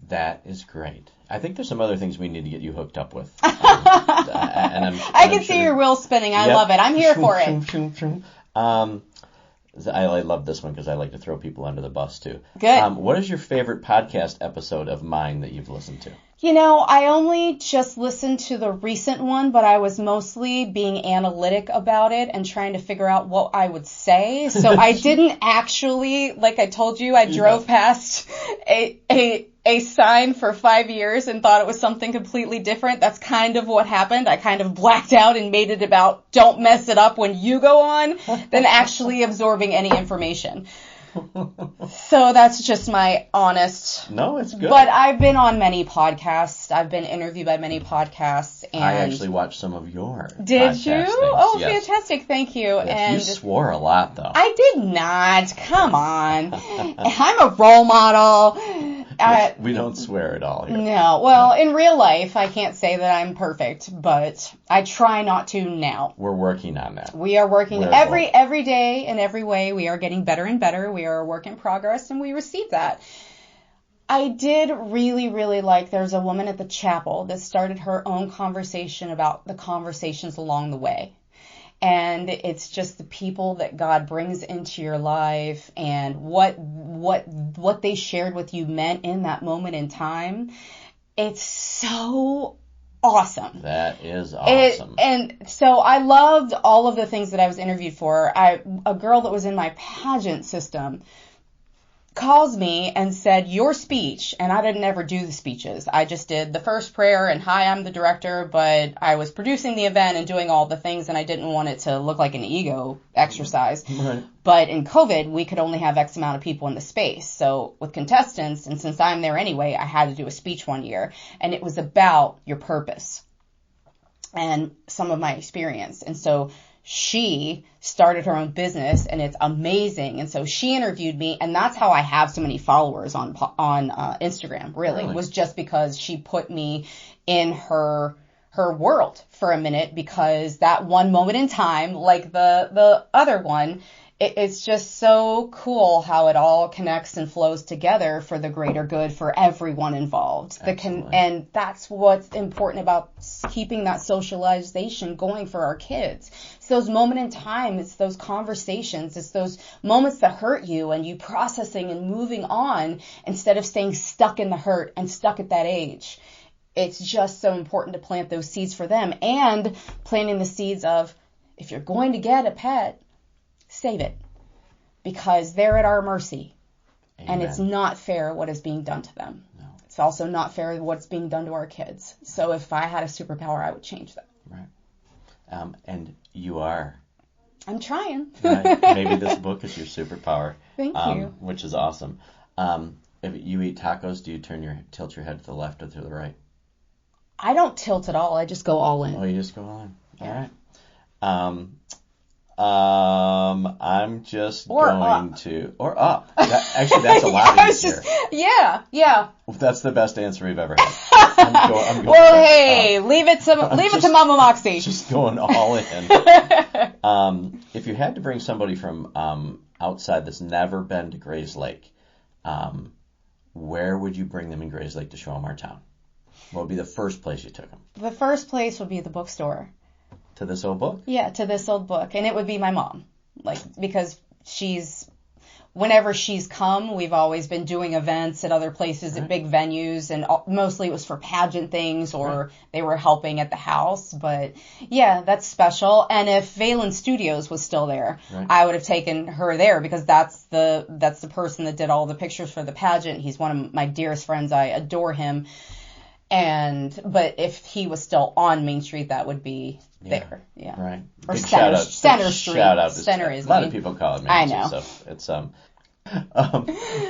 That is great. I think there's some other things we need to get you hooked up with. I can see your wheels spinning. I love it. I'm here for it. I love this one because I like to throw people under the bus too. Good. What is your favorite podcast episode of mine that you've listened to? You know, I only just listened to the recent one, but I was mostly being analytic about it and trying to figure out what I would say. So I didn't actually, like I told you, I drove past a sign for 5 years and thought it was something completely different. That's kind of what happened. I kind of blacked out and made it about don't mess it up when you go on than actually absorbing any information. So that's just my honest. No, it's good. But I've been on many podcasts. I've been interviewed by many podcasts. And I actually watched some of your Did you? things. Oh, yes. Fantastic. Thank you. Yes, And you swore a lot, though. I did not. Come on. I'm a role model. We don't swear at all here. No. Well, in real life, I can't say that I'm perfect, but I try not to now. We're working on that. We are working every day in every way. We are getting better and better. We are a work in progress, and we receive that. I did really, really like, there's a woman at the chapel that started her own conversation about the conversations along the way. And it's just the people that God brings into your life and what they shared with you meant in that moment in time. It's so awesome. That is awesome. And so I loved all of the things that I was interviewed for. A girl that was in my pageant system calls me and said, your speech, and I didn't ever do the speeches. I just did the first prayer and hi, I'm the director, but I was producing the event and doing all the things, and I didn't want it to look like an ego exercise. Right. But in COVID, we could only have X amount of people in the space. So with contestants, and since I'm there anyway, I had to do a speech one year, and it was about your purpose and some of my experience. And so she started her own business, and it's amazing. And so she interviewed me, and that's how I have so many followers on Instagram, really, was just because she put me in her world for a minute, because that one moment in time, like the other one, it's just so cool how it all connects and flows together for the greater good for everyone involved. And that's what's important about keeping that socialization going for our kids. It's those moments in time, it's those conversations, it's those moments that hurt you and you processing and moving on instead of staying stuck in the hurt and stuck at that age. It's just so important to plant those seeds for them, and planting the seeds of, if you're going to get a pet, save it, because they're at our mercy. Amen. And it's not fair what is being done to them. No. It's also not fair what's being done to our kids. So if I had a superpower, I would change that. Right. And you are. I'm trying. Right. Maybe this book is your superpower. Thank you. Which is awesome. If you eat tacos, do you tilt your head to the left or to the right? I don't tilt at all. I just go all in. Oh, you just go all in. Yeah. All right. I'm just going to, or up. Actually, that's a lot easier. Yeah. That's the best answer we've ever had. I'm going well, hey, leave it to Mama Moxi. Just going all in. If you had to bring somebody from outside that's never been to Grays Lake, where would you bring them in Grays Lake to show them our town? What would be the first place you took them? The first place would be the bookstore. To this old book? Yeah, to this old book. And it would be my mom. Because whenever she's come, we've always been doing events at other places, at big venues, and mostly it was for pageant things, or they were helping at the house. But yeah, that's special. And if Valen Studios was still there, I would have taken her there, because that's the person that did all the pictures for the pageant. He's one of my dearest friends. I adore him. But if he was still on Main Street, that would be there. Yeah. Right. Or Center Street. Shout out to Center is a lot of people call it Main Street. I know. So it's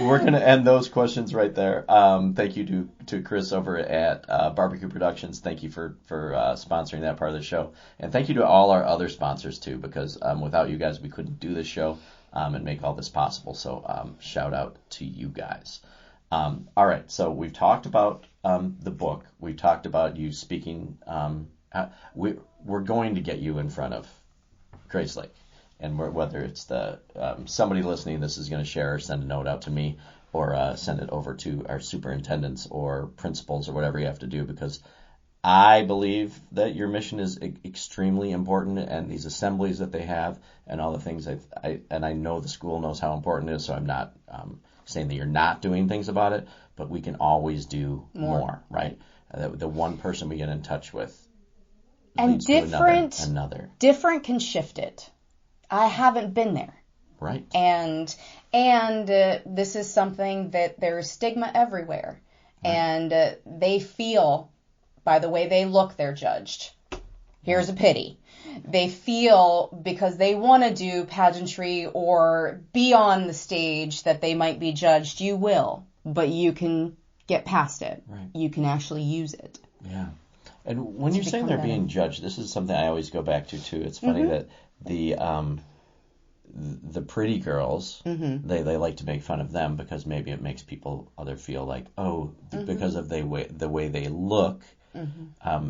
We're going to end those questions right there. Thank you to Chris over at Barbecue Productions. Thank you for sponsoring that part of the show. And thank you to all our other sponsors, too, because without you guys, we couldn't do this show and make all this possible. So shout out to you guys. All right, so we've talked about the book. We've talked about you speaking. We're going to get you in front of Grace Lake. And whether it's somebody listening, this is going to share or send a note out to me or send it over to our superintendents or principals or whatever you have to do, because I believe that your mission is extremely important, and these assemblies that they have and all the things I know the school knows how important it is, so I'm not saying that you're not doing things about it, but we can always do more, right? The one person we get in touch with and another. Different can shift it. I haven't been there. Right. And this is something that there's stigma everywhere. Right. And they feel, by the way they look, they're judged. Here's a pity. They feel because they want to do pageantry or be on the stage that they might be judged. You will, but you can get past it. Right. You can actually use it. Yeah. And when you're saying they're being judged, this is something I always go back to, too. It's funny that the pretty girls, they like to make fun of them because maybe it makes other feel like, because of the way they look,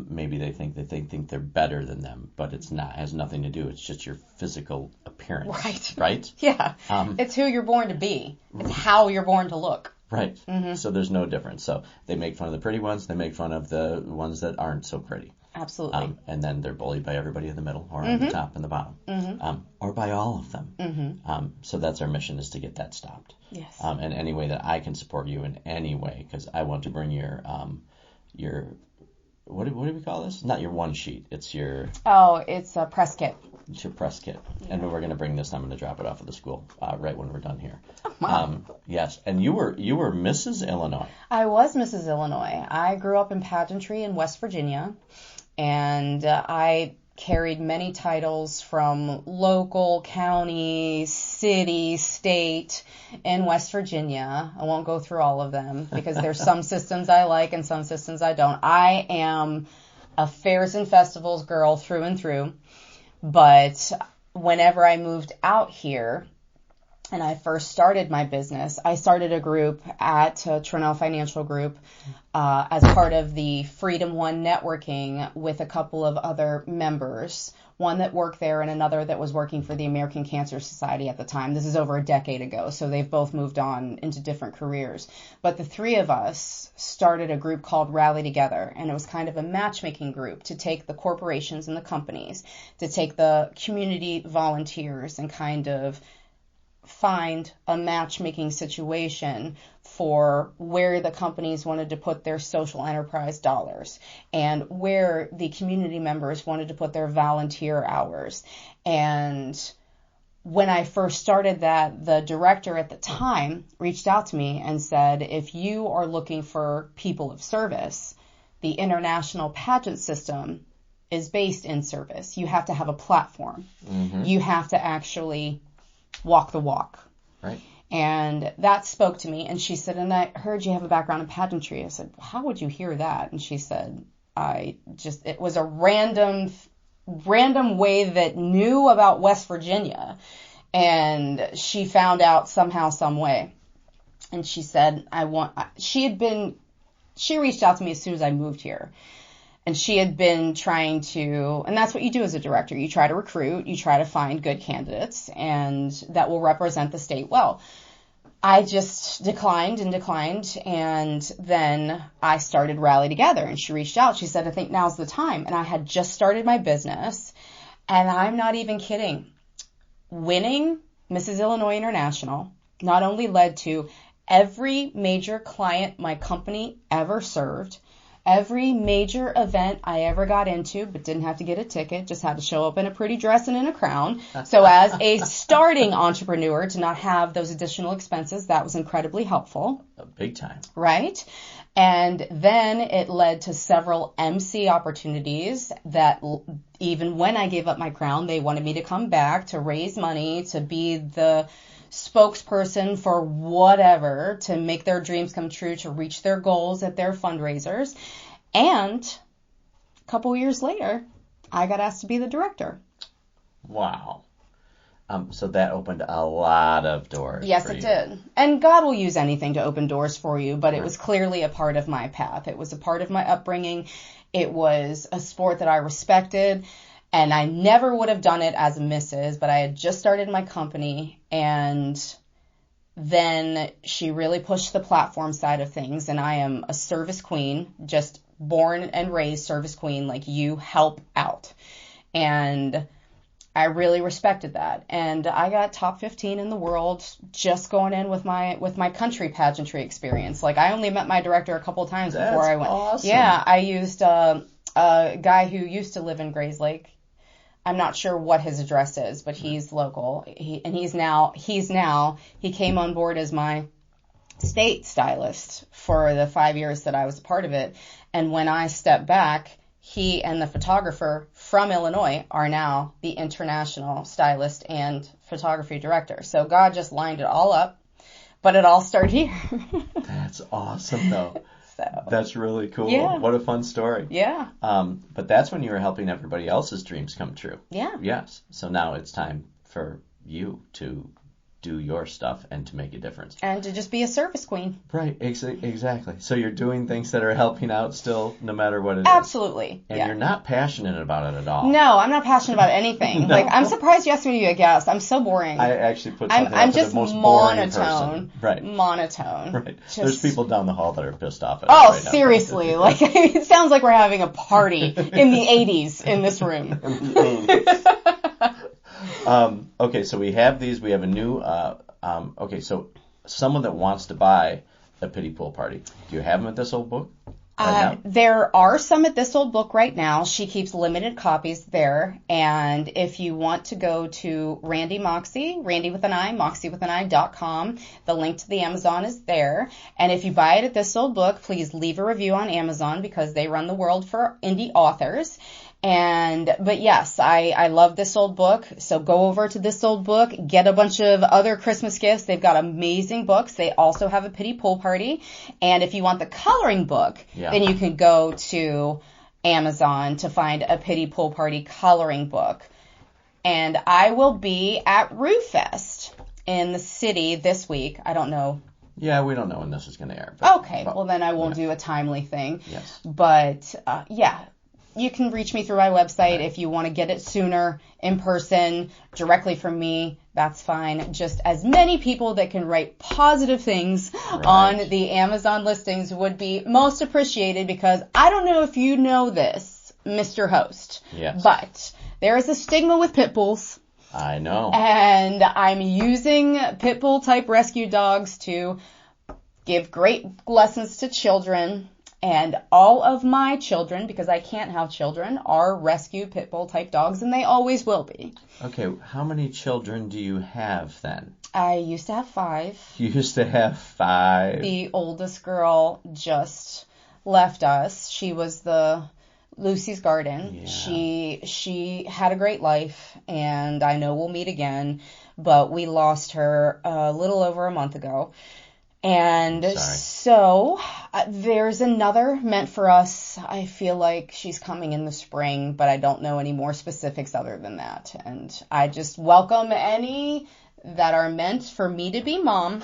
maybe they think they're better than them, but it's not. It has nothing to do. It's just your physical appearance. Right? Yeah. It's who you're born to be. It's how you're born to look. Right. So there's no difference. So they make fun of the pretty ones. They make fun of the ones that aren't so pretty. Absolutely. And then they're bullied by everybody in the middle or on the top and the bottom, or by all of them. So that's our mission, is to get that stopped. Yes. And any way that I can support you in any way, because I want to bring your what do we call this? Not your one sheet. It's your... Oh, it's a press kit. It's your press kit. Yeah. And we're going to bring this. I'm going to drop it off at the school right when we're done here. Oh, wow. Yes. And you were Mrs. Illinois. I was Mrs. Illinois. I grew up in pageantry in West Virginia, and I carried many titles from local, county, city, state in West Virginia. I won't go through all of them because there's some systems I like and some systems I don't. I am a fairs and festivals girl through and through. But whenever I moved out here and I first started my business, I started a group at Trinell Financial Group as part of the Freedom One networking with a couple of other members, one that worked there and another that was working for the American Cancer Society at the time. This is over a decade ago, so they've both moved on into different careers. But the three of us started a group called Rally Together, and it was kind of a matchmaking group to take the corporations and the companies, to take the community volunteers and kind of find a matchmaking situation for where the companies wanted to put their social enterprise dollars and where the community members wanted to put their volunteer hours. And when I first started that, the director at the time reached out to me and said, if you are looking for people of service, the international pageant system is based in service. You have to have a platform. You have to actually walk the walk. Right. And that spoke to me. And she said, and I heard you have a background in pageantry. I said, how would you hear that? And she said, it was a random way that knew about West Virginia. And she found out somehow, some way. And she said, she reached out to me as soon as I moved here. And she had been trying to, and that's what you do as a director. You try to recruit, you try to find good candidates, and that will represent the state well. I just declined, and then I started Rally Together, and she reached out. She said, I think now's the time. And I had just started my business, and I'm not even kidding. Winning Mrs. Illinois International not only led to every major client my company ever served, every major event I ever got into, but didn't have to get a ticket, just had to show up in a pretty dress and in a crown. So as a starting entrepreneur, to not have those additional expenses, that was incredibly helpful. Big time. Right? And then it led to several MC opportunities that even when I gave up my crown, they wanted me to come back to raise money, to be the spokesperson for whatever to make their dreams come true, to reach their goals at their fundraisers. And a couple years later, I got asked to be the director. Wow. So that opened a lot of doors. Yes, for it you. did. And God will use anything to open doors for you, but it was clearly a part of my path. It was a part of my upbringing. It was a sport that I respected, and I never would have done it as a Mrs., but I had just started my company, and then she really pushed the platform side of things, and I am a service queen, just born and raised service queen, like you help out. And I really respected that. And I got top 15 in the world just going in with my country pageantry experience. Like, I only met my director a couple of times before I went. Awesome. Yeah, I used a guy who used to live in Grayslake. I'm not sure what his address is, but he's local. He came on board as my state stylist for the 5 years that I was a part of it. And when I stepped back, he and the photographer from Illinois are now the international stylist and photography director. So God just lined it all up, but it all started here. That's awesome, though. So That's really cool. Yeah. What a fun story. Yeah. But that's when you were helping everybody else's dreams come true. Yeah. Yes. So now it's time for you to do your stuff and to make a difference. And to just be a service queen. Right. Exactly. So you're doing things that are helping out still, no matter what it is. Absolutely. And yeah. you're not passionate about it at all. No, I'm not passionate about anything. No. Like, I'm surprised you asked me to be a guest. I'm so boring. I actually put something I'm up just for the most boring monotone. person. Right. Monotone. Right. Just... There's people down the hall that are pissed off at Oh, us right now. seriously. Like, it sounds like we're having a party in the 80s in this room. Okay, so we have these. We have a new... okay, so someone that wants to buy a pity pool party, do you have them at This Old Book? Right now? There are some at This Old Book right now. She keeps limited copies there. And if you want to go to Randi Moxi, Randi with an I, Moxi with an I.com, the link to the Amazon is there. And if you buy it at This Old Book, please leave a review on Amazon because they run the world for indie authors. But yes, I love This Old Book. So go over to This Old Book, get a bunch of other Christmas gifts. They've got amazing books. They also have a pity pool party. And if you want the coloring book, then you can go to Amazon to find a pity pool party coloring book. And I will be at Roo Fest in the city this week. I don't know. Yeah, we don't know when this is going to air. Okay, well then I won't do a timely thing. Yes. But yeah. You can reach me through my website if you want to get it sooner, in person, directly from me. That's fine. Just as many people that can write positive things on the Amazon listings would be most appreciated, because I don't know if you know this, Mr. Host, but there is a stigma with pit bulls. I know. And I'm using pit bull type rescue dogs to give great lessons to children. And all of my children, because I can't have children, are rescue pit bull type dogs, and they always will be. Okay, how many children do you have then? I used to have 5. You used to have 5. The oldest girl just left us. She was the Lucy's Garden. Yeah. She had a great life, and I know we'll meet again, but we lost her a little over a month ago. And so there's another meant for us. I feel like she's coming in the spring, but I don't know any more specifics other than that. And I just welcome any that are meant for me to be mom.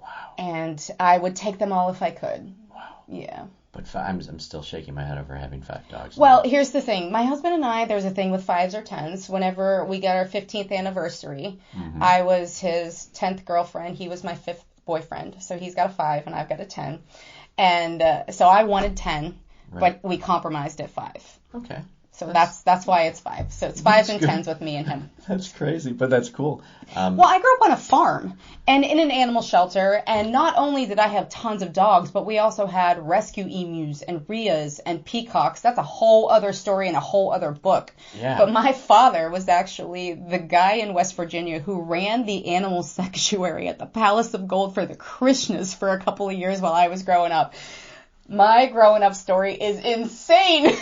Wow. And I would take them all if I could. Wow. Yeah. But I'm still shaking my head over having 5 dogs. Well, here's the thing. My husband and I, there's a thing with 5s or 10s. Whenever we got our 15th anniversary, I was his 10th girlfriend. He was my 5th boyfriend. So he's got a 5 and I've got a 10. And so I wanted 10, but we compromised at 5. Okay. So that's why it's 5. So it's 5s and 10s with me and him. That's crazy, but that's cool. Well, I grew up on a farm and in an animal shelter, and not only did I have tons of dogs, but we also had rescue emus and rheas and peacocks. That's a whole other story and a whole other book. Yeah. But my father was actually the guy in West Virginia who ran the animal sanctuary at the Palace of Gold for the Krishnas for a couple of years while I was growing up. My growing up story is insane.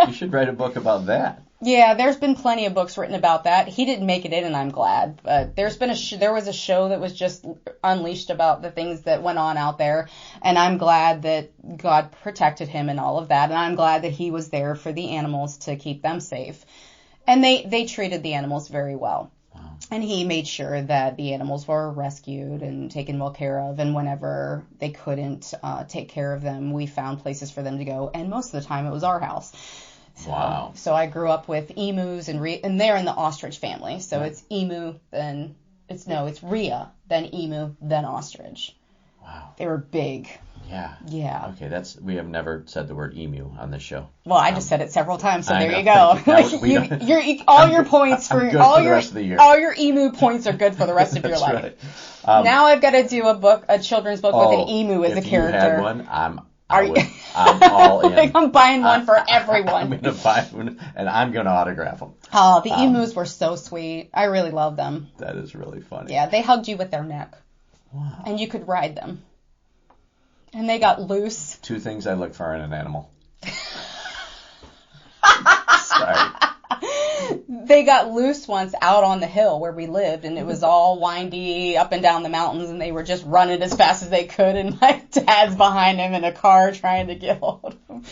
You should write a book about that. Yeah, there's been plenty of books written about that. He didn't make it in, and I'm glad. But there was a show that was just unleashed about the things that went on out there, and I'm glad that God protected him and all of that, and I'm glad that he was there for the animals to keep them safe. And they treated the animals very well. Wow. And he made sure that the animals were rescued and taken well care of, and whenever they couldn't take care of them, we found places for them to go, and most of the time it was our house. Wow. So I grew up with emus and they're in the ostrich family. So Right. it's emu, it's rhea, then emu, then ostrich. Wow. They were big. Yeah. Yeah. Okay, we have never said the word emu on this show. Well, I just said it several times, so I there know. you go. Thank you. Your points for I'm good all for the your rest of the year. all your emu points are good for the rest of your That's life. right. Now I've got to do a children's book with an emu as a character. If you had one, I'm I'm all in. Like, I'm buying one for everyone. I'm going to buy one, and I'm going to autograph them. Oh, the emus were so sweet. I really love them. That is really funny. Yeah, they hugged you with their neck. Wow. And you could ride them. And they got loose. 2 things I look for in an animal. Sorry. They got loose once out on the hill where we lived, and it was all windy up and down the mountains, and they were just running as fast as they could, and my dad's behind him in a car trying to get hold of them.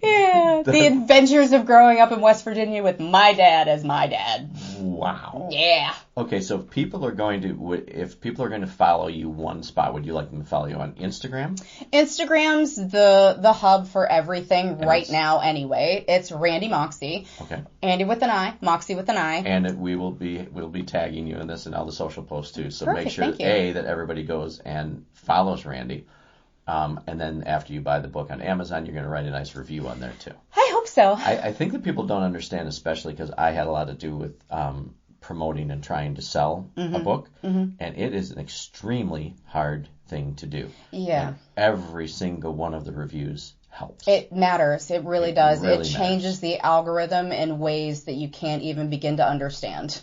Yeah, the adventures of growing up in West Virginia with my dad as my dad. Wow. Yeah. Okay, so if people are going to follow you one spot, would you like them to follow you on Instagram? Instagram's the hub for everything right now anyway. It's Randi Moxi. Okay. Andy with an I, Moxi with an I. And we'll be tagging you in this and all the social posts too. So Perfect, make sure thank you. that everybody goes and follows Randi. And then after you buy the book on Amazon, you're going to write a nice review on there too. I hope so. I think that people don't understand, especially because I had a lot to do with promoting and trying to sell a book, and it is an extremely hard thing to do. Yeah. And every single one of the reviews helps. It matters. It really does. Really it changes the algorithm in ways that you can't even begin to understand.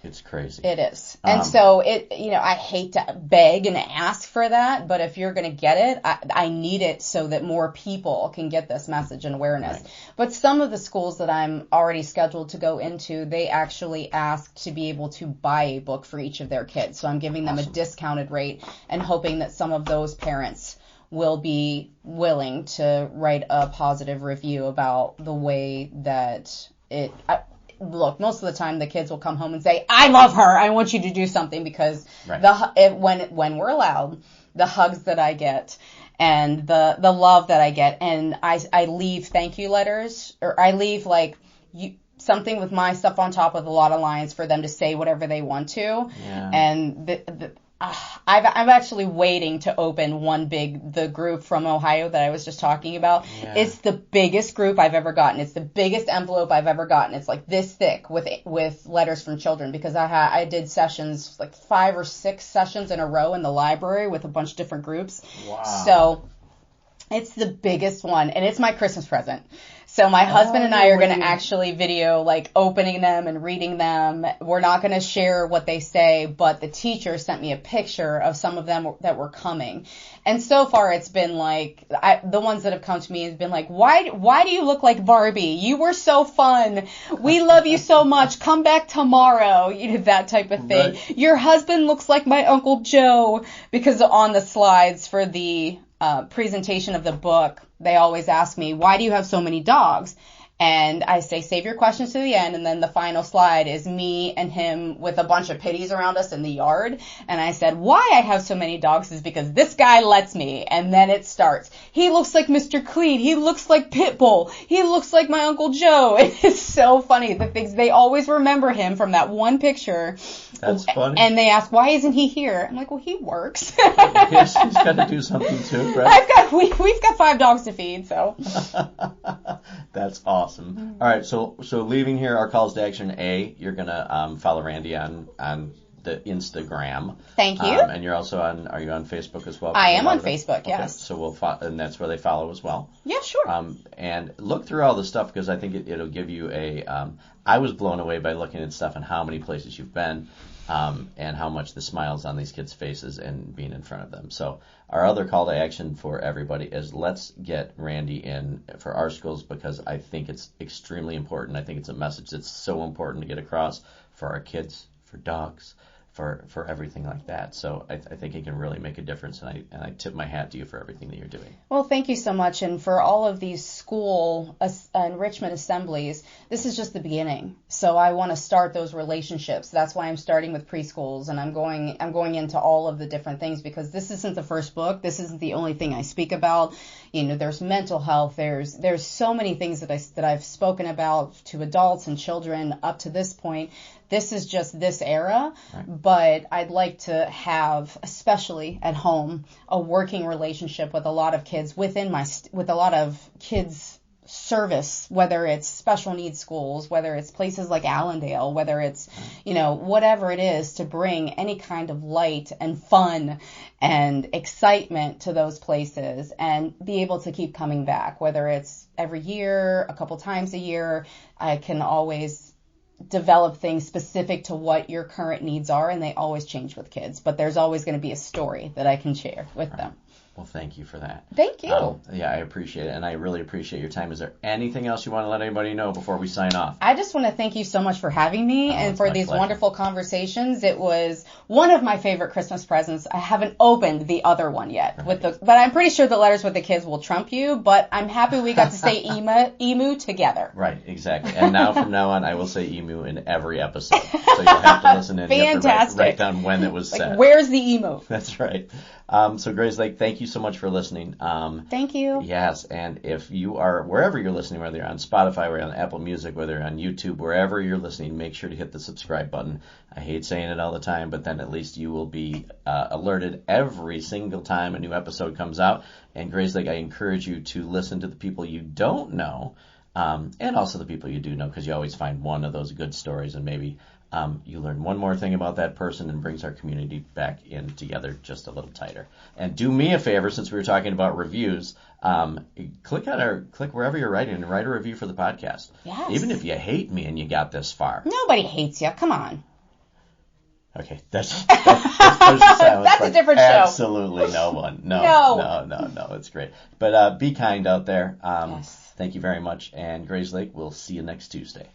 It's crazy. It is. And so I hate to beg and ask for that, but if you're going to get it, I need it so that more people can get this message and awareness. Right. But some of the schools that I'm already scheduled to go into, they actually ask to be able to buy a book for each of their kids. So I'm giving them a discounted rate and hoping that some of those parents will be willing to write a positive review about the way that look, most of the time the kids will come home and say, I love her. I want you to do something, because when we're allowed, the hugs that I get and the love that I get, and I leave thank you letters, or I leave something with my stuff on top with a lot of lines for them to say whatever they want to. Yeah. And I'm actually waiting to open the group from Ohio that I was just talking about. Yeah. It's the biggest group I've ever gotten. It's the biggest envelope I've ever gotten. It's like this thick with letters from children, because I did sessions, like 5 or 6 sessions in a row in the library with a bunch of different groups. Wow. So it's the biggest one, and it's my Christmas present. So my husband and I are going to actually video opening them and reading them. We're not going to share what they say, but the teacher sent me a picture of some of them that were coming. And so far it's been the ones that have come to me has been why do you look like Barbie? You were so fun. We love you so much. Come back tomorrow. That type of thing. Right. Your husband looks like my Uncle Joe, because on the slides for the presentation of the book, they always ask me, why do you have so many dogs? And I say, save your questions to the end. And then the final slide is me and him with a bunch of pitties around us in the yard. And I said, why I have so many dogs is because this guy lets me. And then it starts. He looks like Mr. Clean. He looks like Pitbull. He looks like my Uncle Joe. It's so funny. The things, they always remember him from that one picture. That's funny. And they ask, why isn't he here? I'm like, well, he works. Yes, he's got to do something too, right? We've got 5 dogs to feed, so. That's awesome. All right, so leaving here, our calls to action. You're gonna follow Randi on the Instagram. Thank you. And you're also are you on Facebook as well? I am on Facebook, yes. Okay, so we'll and that's where they follow as well. Yeah, sure. And look through all the stuff, because I think it'll give you I was blown away by looking at stuff and how many places you've been. and how much the smiles on these kids' faces and being in front of them. So our other call to action for everybody is let's get Randi in for our schools, because I think it's extremely important. I think it's a message that's so important to get across for our kids, for dogs, for everything like that. So I think it can really make a difference, and I tip my hat to you for everything that you're doing. Well, thank you so much. And for all of these school enrichment assemblies, this is just the beginning. So I want to start those relationships. That's why I'm starting with preschools, and I'm going into all of the different things, because this isn't the first book. This isn't the only thing I speak about. There's mental health. There's so many things that I've spoken about to adults and children up to this point. This is just this era, right. But I'd like to have, especially at home, a working relationship with a lot of kids with a lot of kids service, whether it's special needs schools, whether it's places like Allendale, whether it's, whatever it is, to bring any kind of light and fun and excitement to those places and be able to keep coming back, whether it's every year, a couple times a year. I can always develop things specific to what your current needs are, and they always change with kids, but there's always going to be a story that I can share with them. Well, thank you for that. Thank you. Yeah, I appreciate it, and I really appreciate your time. Is there anything else you want to let anybody know before we sign off? I just want to thank you so much for having me and for these wonderful conversations. It was one of my favorite Christmas presents. I haven't opened the other one yet, right. But I'm pretty sure the letters with the kids will trump you, but I'm happy we got to say emu together. Right, exactly. And now from now on, I will say emu in every episode. So you'll have to listen in. Fantastic. You have to write down when it was said. Where's the emu? That's right. So Grace Lake, thank you so much for listening. Thank you. Yes, and if you are, wherever you're listening, whether you're on Spotify, whether you're on Apple Music, whether you're on YouTube, wherever you're listening, make sure to hit the subscribe button. I hate saying it all the time, but then at least you will be alerted every single time a new episode comes out. And Grace Lake, I encourage you to listen to the people you don't know, and also the people you do know, because you always find one of those good stories, and maybe you learn one more thing about that person and brings our community back in together just a little tighter. And do me a favor, since we were talking about reviews, click wherever you're writing and write a review for the podcast. Yes. Even if you hate me and you got this far. Nobody hates you. Come on. Okay, that's a different show. Absolutely no one. No, it's great. But be kind out there. Yes. Thank you very much. And Grace Lake, we'll see you next Tuesday.